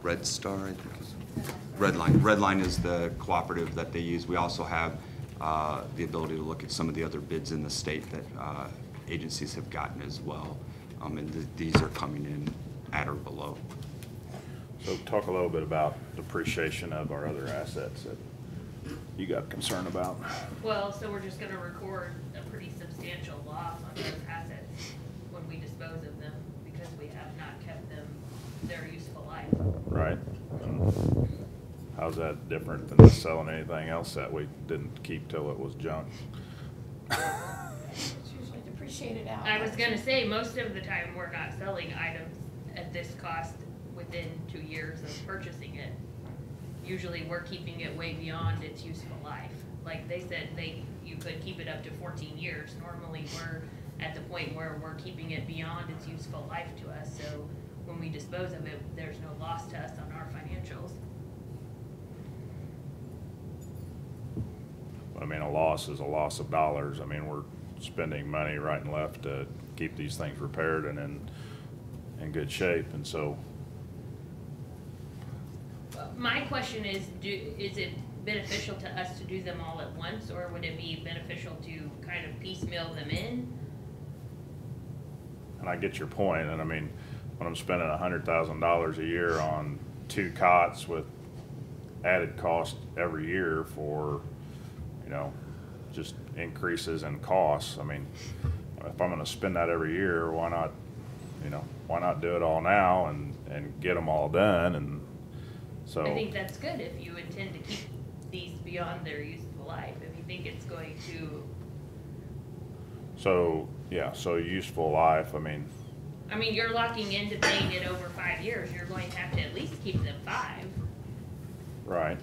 Red Star, I think is, Redline. Redline is the cooperative that they use. We also have the ability to look at some of the other bids in the state that agencies have gotten as well. And these are coming in at or below. So talk a little bit about depreciation of our other assets that you got concern about. Well, so we're just gonna record a pretty substantial loss on those assets when we dispose of them because we have not kept them their useful life. Right? How's that different than just selling anything else that we didn't keep till it was junk? It's usually depreciated out. I was gonna say, most of the time, we're not selling items at this cost within 2 years of purchasing it. Usually, we're keeping it way beyond its useful life. Like they said, you could keep it up to 14 years. Normally, we're at the point where we're keeping it beyond its useful life to us, so when we dispose of it, there's no loss to us on our financials. I mean, a loss is a loss of dollars. I mean, we're spending money right and left to keep these things repaired and in good shape, and so. My question is it beneficial to us to do them all at once, or would it be beneficial to kind of piecemeal them in? And I get your point, and I mean, when I'm spending $100,000 a year on 2 cots with added cost every year for, just increases in costs, I mean, if I'm gonna spend that every year, why not do it all now and get them all done, and so. I think that's good if you intend to keep these beyond their useful life, if you think it's going to. So, yeah, so useful life, I mean, I mean, you're locking into paying it over 5 years, you're going to have to at least keep them 5. Right.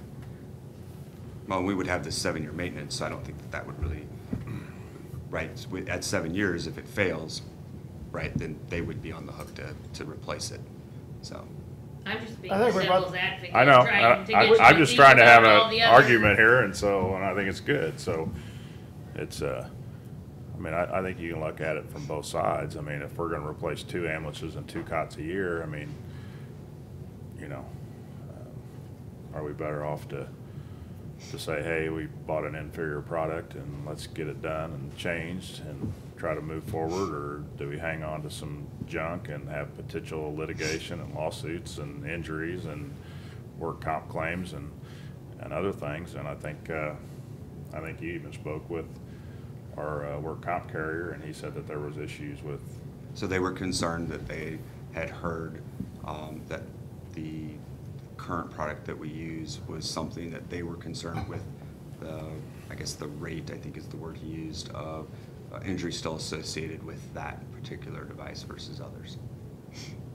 Well, we would have this 7-year maintenance, so I don't think that would really, right, at 7 years, if it fails, right, then they would be on the hook to replace it, so. I'm just being I think we're devil's about- advocate. I know, trying to get I'm you just to trying to think have about all an the other- argument here, and so, and I think it's good, so, it's, I mean, I think you can look at it from both sides. I mean, if we're gonna replace 2 ambulances and 2 cots a year, I mean, you know, are we better off to say, hey, we bought an inferior product and let's get it done and changed and try to move forward, or do we hang on to some junk and have potential litigation and lawsuits and injuries and work comp claims and other things? And I think you even spoke with our work comp carrier, and he said that there was issues with. So they were concerned that they had heard that the current product that we use was something that they were concerned with. I guess the rate, I think is the word he used, of injury still associated with that particular device versus others.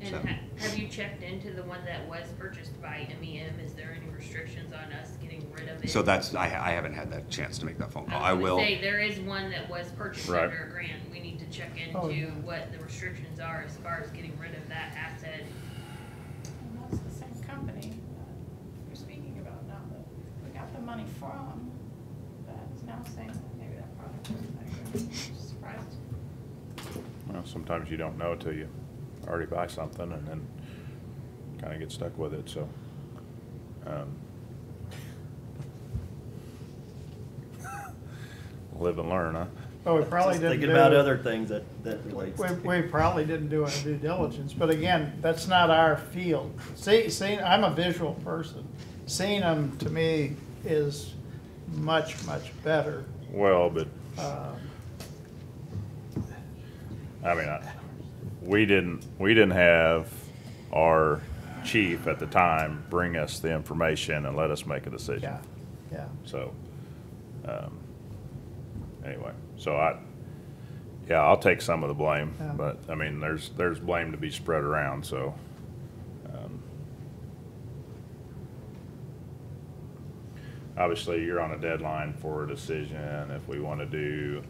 And So- have you checked into the one that was purchased by MEM? Is there any restrictions on us getting rid of it? So that's, I haven't had that chance to make that phone call. I was gonna will. say, there is one that was purchased Right. under a grant. We need to check into Oh, yeah. what the restrictions are as far as getting rid of that asset. And that's the same company that you're speaking about now that we got the money from, that is now saying that maybe that product isn't that good. I'm just surprised. Well, sometimes you don't know till you already buy something and then kind of get stuck with it, so. Live and learn, huh? Well, we probably Just didn't thinking about do- other things that relates to. We probably didn't do our due diligence, but again, that's not our field. See, I'm a visual person. Seeing them, to me, is much, much better. Well, but, I mean, we didn't have our chief at the time bring us the information and let us make a decision. Yeah, yeah. So, anyway, so I'll take some of the blame, Yeah. but, I mean, there's blame to be spread around, so. Obviously, you're on a deadline for a decision if we want to do.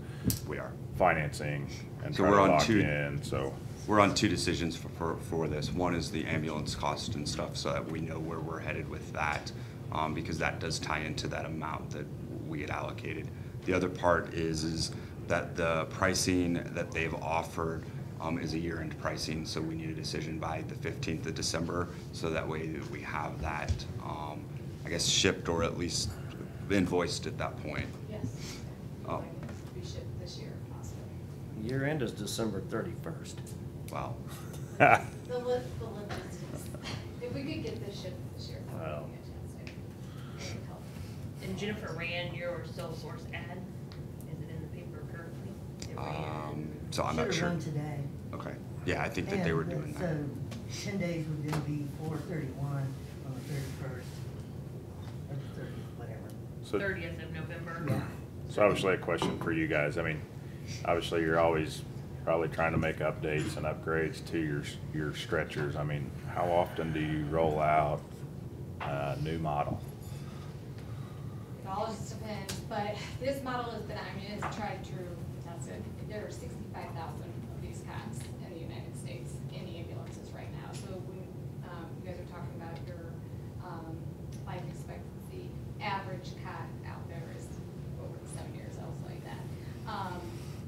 We are. Financing and So try we're to on lock 2. in, so. We're on 2 decisions for this. One is the ambulance cost and stuff, so that we know where we're headed with that, because that does tie into that amount that we had allocated. The other part is that the pricing that they've offered is a year-end pricing, so we need a decision by the 15th of December, so that way we have that, I guess, shipped or at least invoiced at that point. Yes. Oh. Like it's to be shipped this year, possibly. Year end is December 31st. Wow. The logistics, if we could get this shipped this year, that Wow. would be fantastic. It would help. And Jennifer ran your sole source ad. Is it in the paper currently? It ran. So I'm not Should've sure. run today. Okay. Yeah, I think that they were doing that. So 10 days would then be 4/31 on the 31st, or the 30th, whatever. So- 30th of November. Yeah. So obviously a question for you guys. I mean, obviously you're always probably trying to make updates and upgrades to your stretchers. I mean, how often do you roll out a new model? It all just depends, but this model has been, I mean, it's tried and true. That's it. There are 65,000 of these cots in the United States in the ambulances right now. So when you guys are talking about your life expectancy, average cot out there is over 7 years old, so like that.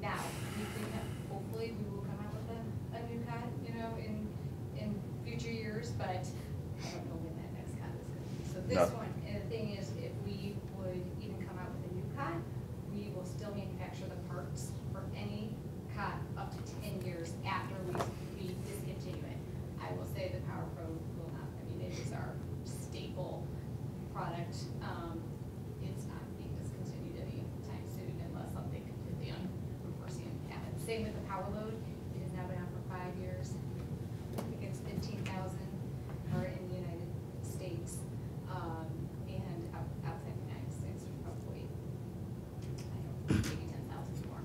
Now, we think that hopefully we will come out with a new cot, you know, in future years, but I don't know when that next cot is going to be. So this No. one, and the thing is, if we would even come out with a new cot, we will still manufacture the parts for any cot up to 10 years after we discontinue it. I will say the Power Pro will not, I mean, it is our staple product. It's not being discontinued anytime soon unless something completely unforeseen happens. Same with the Power Load. It has now been out for 5 years. I think it's 15,000 are in the United States, and outside the United States, probably, I don't know, maybe 10,000 more.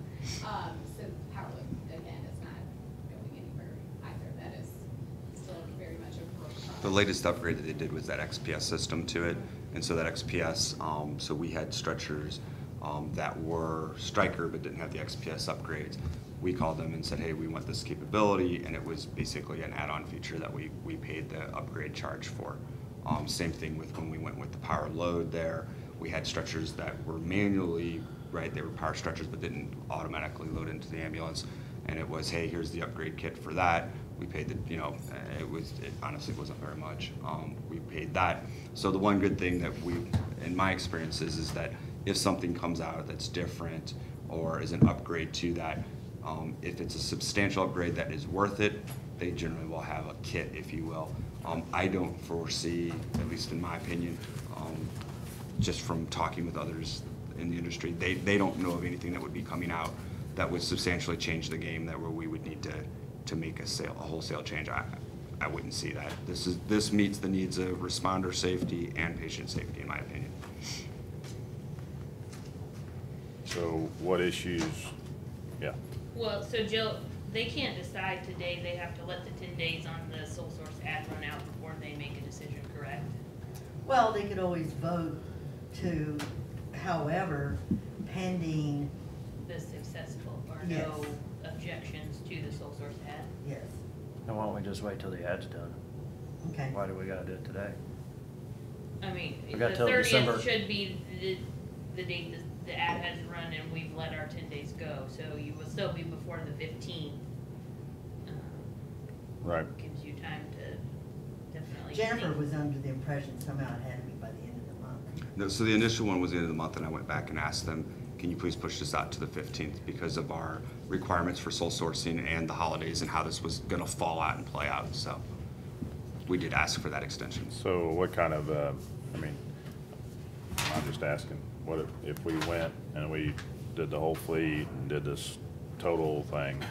So Power Load, again, is not going anywhere either. latest upgrade that they did was that XPS system to it. And so that XPS, so we had stretchers that were Stryker but didn't have the XPS upgrades. We called them and said, hey, we want this capability, and it was basically an add-on feature that we paid the upgrade charge for. Same thing with when we went with the power load there. We had stretchers that were manually, right, they were power stretchers but didn't automatically load into the ambulance. And it was, hey, here's the upgrade kit for that. We paid the, you know, it honestly wasn't very much. We paid that. So the one good thing that in my experience is that if something comes out that's different or is an upgrade to that, if it's a substantial upgrade that is worth it, they generally will have a kit, if you will. I don't foresee, at least in my opinion, just from talking with others in the industry, they don't know of anything that would be coming out that would substantially change the game, that where we would need to make a wholesale change. I wouldn't see that. This meets the needs of responder safety and patient safety, in my opinion. So what issues, yeah. Well, so Jill, they can't decide today, they have to let the 10 days on the sole source ad run out before they make a decision, correct? Well, they could always vote to, however, pending. The successful, or Yes. no objections to the sole source ad? Yes. Then why don't we just wait till the ad's done? Okay. Why do we gotta do it today? I mean, We the got till December. 30th should be the date the ad has run and we've let our 10 days go, so you will still be before the 15th. Right. Gives you time to definitely. Jennifer think. was under the impression somehow it had to be by the end of the month. No, so the initial one was the end of the month, and I went back and asked them, can you please push this out to the 15th because of our requirements for sole sourcing and the holidays and how this was gonna fall out and play out, so we did ask for that extension. So what kind of, I mean, I'm just asking, what if we went and we did the whole fleet and did this total thing?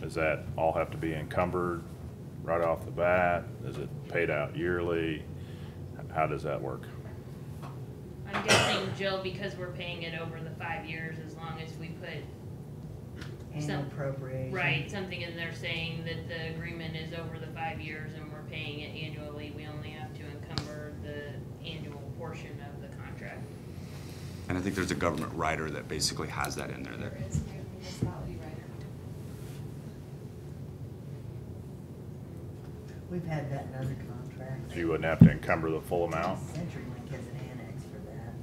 Does that all have to be encumbered right off the bat? Is it paid out yearly? How does that work? I'm guessing, Jill, because we're paying it over the 5 years, as long as we put Annual appropriation. right, something in there saying that the agreement is over the 5 years and we're paying it annually, we only have to encumber the annual portion of the contract. And I think there's a government rider that basically has that in there. There is no municipality rider. We've had that in other contracts. So you wouldn't have to encumber the full amount? CenturyLink has an annex for that.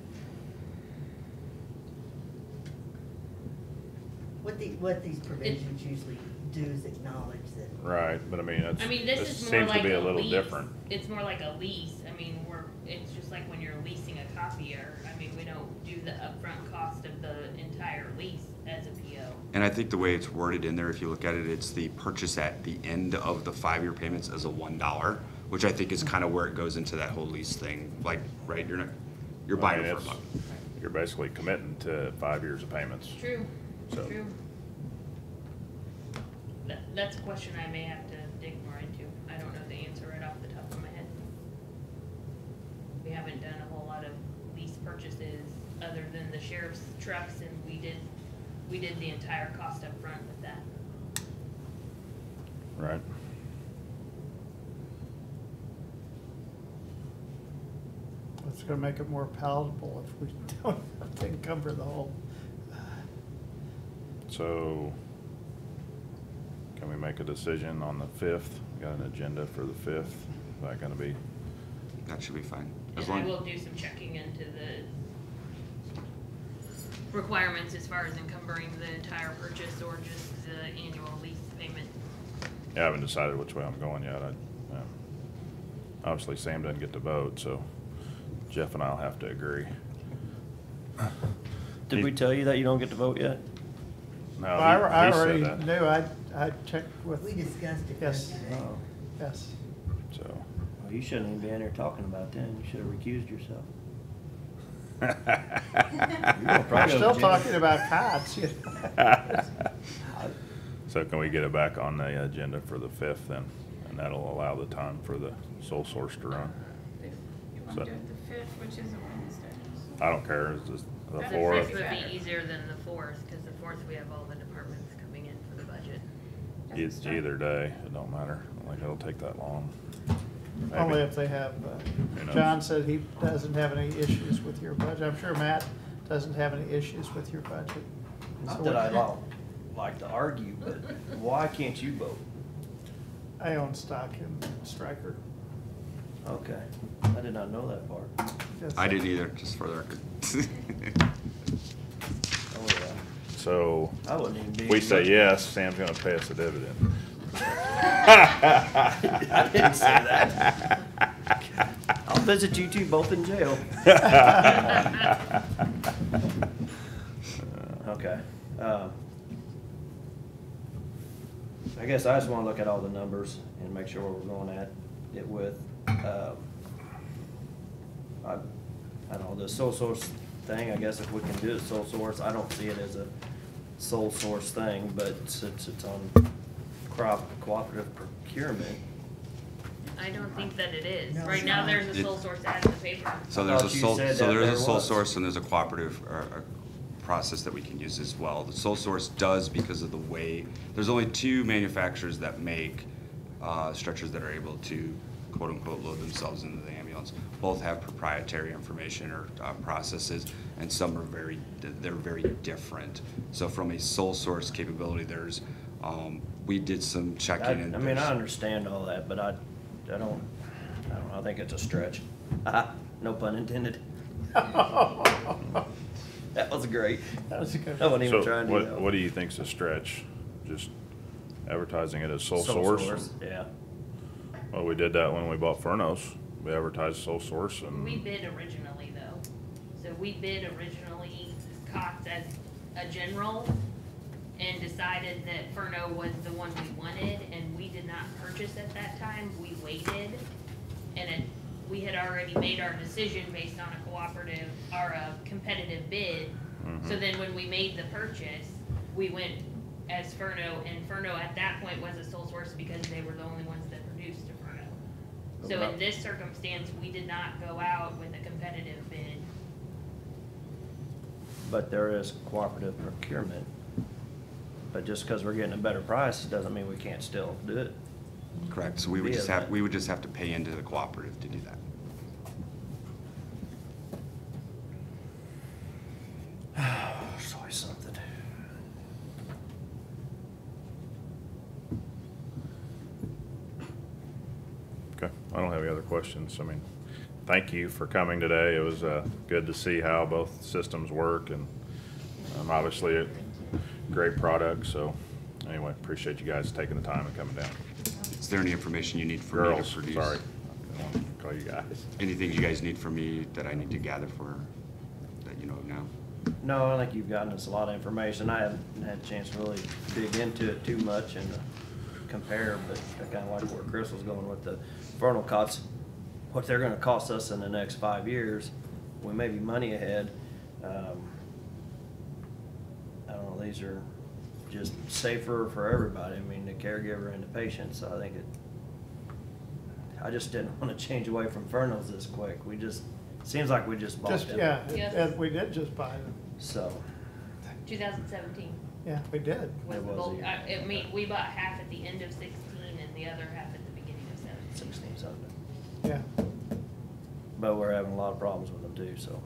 What these provisions usually do is acknowledge that. Right, but I mean, I mean, it this is more seems to like be a a little lease. different. It's more like a lease. I mean, it's just like when you're leasing a copier. I mean, we don't do the upfront cost of the entire lease as a PO. And I think the way it's worded in there, if you look at it, it's the purchase at the end of the 5-year payments as a $1, which I think is kind of where it goes into that whole lease thing. Like, right, you're buying I mean, it for a buck. You're basically committing to 5 years of payments. True, So- true. That's a question I may have to dig more into. I don't know the answer right off the top of my head. We haven't done a whole lot of lease purchases other than the sheriff's trucks, and we did the entire cost up front with that. Right. It's gonna make it more palatable if we don't have to encumber the whole. So, can we make a decision on the 5th? We got an agenda for the 5th. Is that gonna be? That should be fine. As And I long, will do some checking into the requirements as far as encumbering the entire purchase or just the annual lease payment. Yeah, I haven't decided which way I'm going yet. Obviously Sam doesn't get to vote, so Jeff and I'll have to agree. Did we tell you that you don't get to vote yet? No, I he said already that. knew, I checked with. We discussed it Yes. yesterday. Oh. Yes. So. Well, you shouldn't even be in here talking about that. You should have recused yourself. We're still talking about cots, you know. So can we get it back on the agenda for the 5th then? And that'll allow the time for the sole source to run. You So- want to do it the 5th, which is a Wednesday. I don't care, it's just the The 4th. 5th would be easier than the 4th, because the 4th we have all the departments coming in for the budget. It's either day, it don't matter. think it'll take that long. Only Maybe. if they have, Who knows? John said he doesn't have any issues with your budget. I'm sure Matt doesn't have any issues with your budget. Not So that I what- like to argue, but why can't you vote? I own stock in Stryker. Okay, I did not know that part. That's- I didn't either, just for the record. Oh, yeah. So, I wouldn't even be. we say yes, Sam's gonna pay us a dividend. I didn't say that. I'll visit you two both in jail. Okay. I guess I just wanna look at all the numbers and make sure where we're going at it with. I don't know, the sole source thing, I guess if we can do it sole source, I don't see it as a sole source thing, but since it's on cooperative procurement. I don't think that it is. No, Right it's now, not. there's a sole source ad in the paper. So I there's a thought you sole, said so that there is there a sole was. source and there's a cooperative process that we can use as well. The sole source does because of the way, there's only 2 manufacturers that make stretchers that are able to quote unquote load themselves into the ambulance. Both have proprietary information or processes, and some are they're very different. So from a sole source capability, there's, we did some checking and I mean, I there's- understand all that, but I don't know, I think it's a stretch. No pun intended. That was great. That was a good. I wasn't even So trying to. what do you think's a stretch? Just advertising it as sole source? Yeah. Well, we did that when we bought Furnos. We advertised sole source and. We bid originally though. So we bid originally Cox as a general and decided that Furno was the one we wanted and we did not purchase at that time. We waited and we had already made our decision based on a cooperative or a competitive bid. So then when we made the purchase, we went as Furno, and Furno at that point was a sole source because they were the only ones that produced to Furno. So in this circumstance, we did not go out with a competitive bid. But there is cooperative procurement. But just because we're getting a better price, doesn't mean we can't still do it. Correct, so we would Yeah, just that- have, we would just have to pay into the cooperative to do that. There's always something. Okay, I don't have any other questions. I mean, thank you for coming today. It was good to see how both systems work, and obviously a great product. So anyway, appreciate you guys taking the time and coming down. Is there any information you need for me to Girls, produce? sorry. I want to call you guys. Anything you guys need from me that I need to gather for, that you know of now? No, I think you've gotten us a lot of information. I haven't had a chance to really dig into it too much and compare, but I kind of like where Chris was going with the vernal cots, what they're gonna cost us in the next 5 years. We may be money ahead. I don't know, these are just safer for everybody. I mean, the caregiver and the patient, so I think I just didn't want to change away from Furnos this quick. Seems like we just bought Just, them. yeah, Yes. and we did just buy them. So, 2017 Yeah, we did. was It the was a bulk. year. We bought half at the end of 16 and the other half at the beginning of 17. 16 something. Yeah. But we're having a lot of problems with them too, so.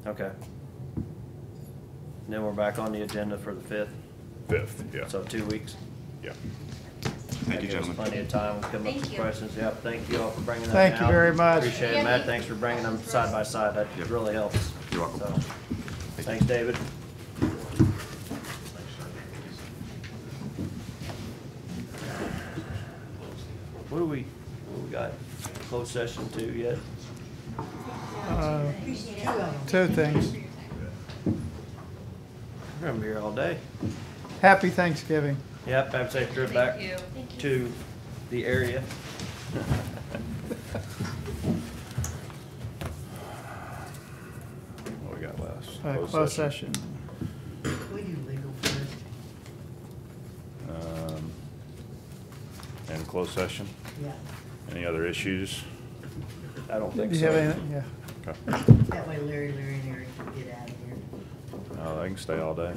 Okay. Then we're back on the agenda for the 5th, 5th, yeah. so 2 weeks. Yeah. Thank you, That gives us gentlemen. plenty of time to come up Thank with you. questions. Yep, thank you all for bringing that Thank you down. very much. Appreciate it, Matt. Thanks for bringing them side by side. That Yep. really helps. You're welcome. So, thanks, David. What do we got? Closed session 2 yet? Two things. We're gonna be here all day. Happy Thanksgiving. Yep, have a safe trip back you. to the area. What we got last? Closed session. We do legal first. In closed session? Yeah. Any other issues? I don't Do think you so. have anything? Yeah. Okay. That way Larry, and Eric can get out of here. Oh, they can stay all day.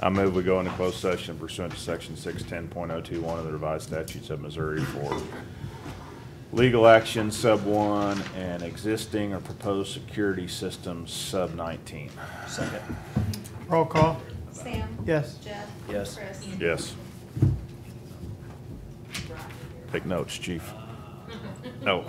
I move we go into closed session pursuant to section 610.021 of the revised statutes of Missouri for legal action sub 1 and existing or proposed security systems sub 19. Second. Roll call. Sam? Yes. Jeff? Yes. Chris? Yes. Take notes, chief. No.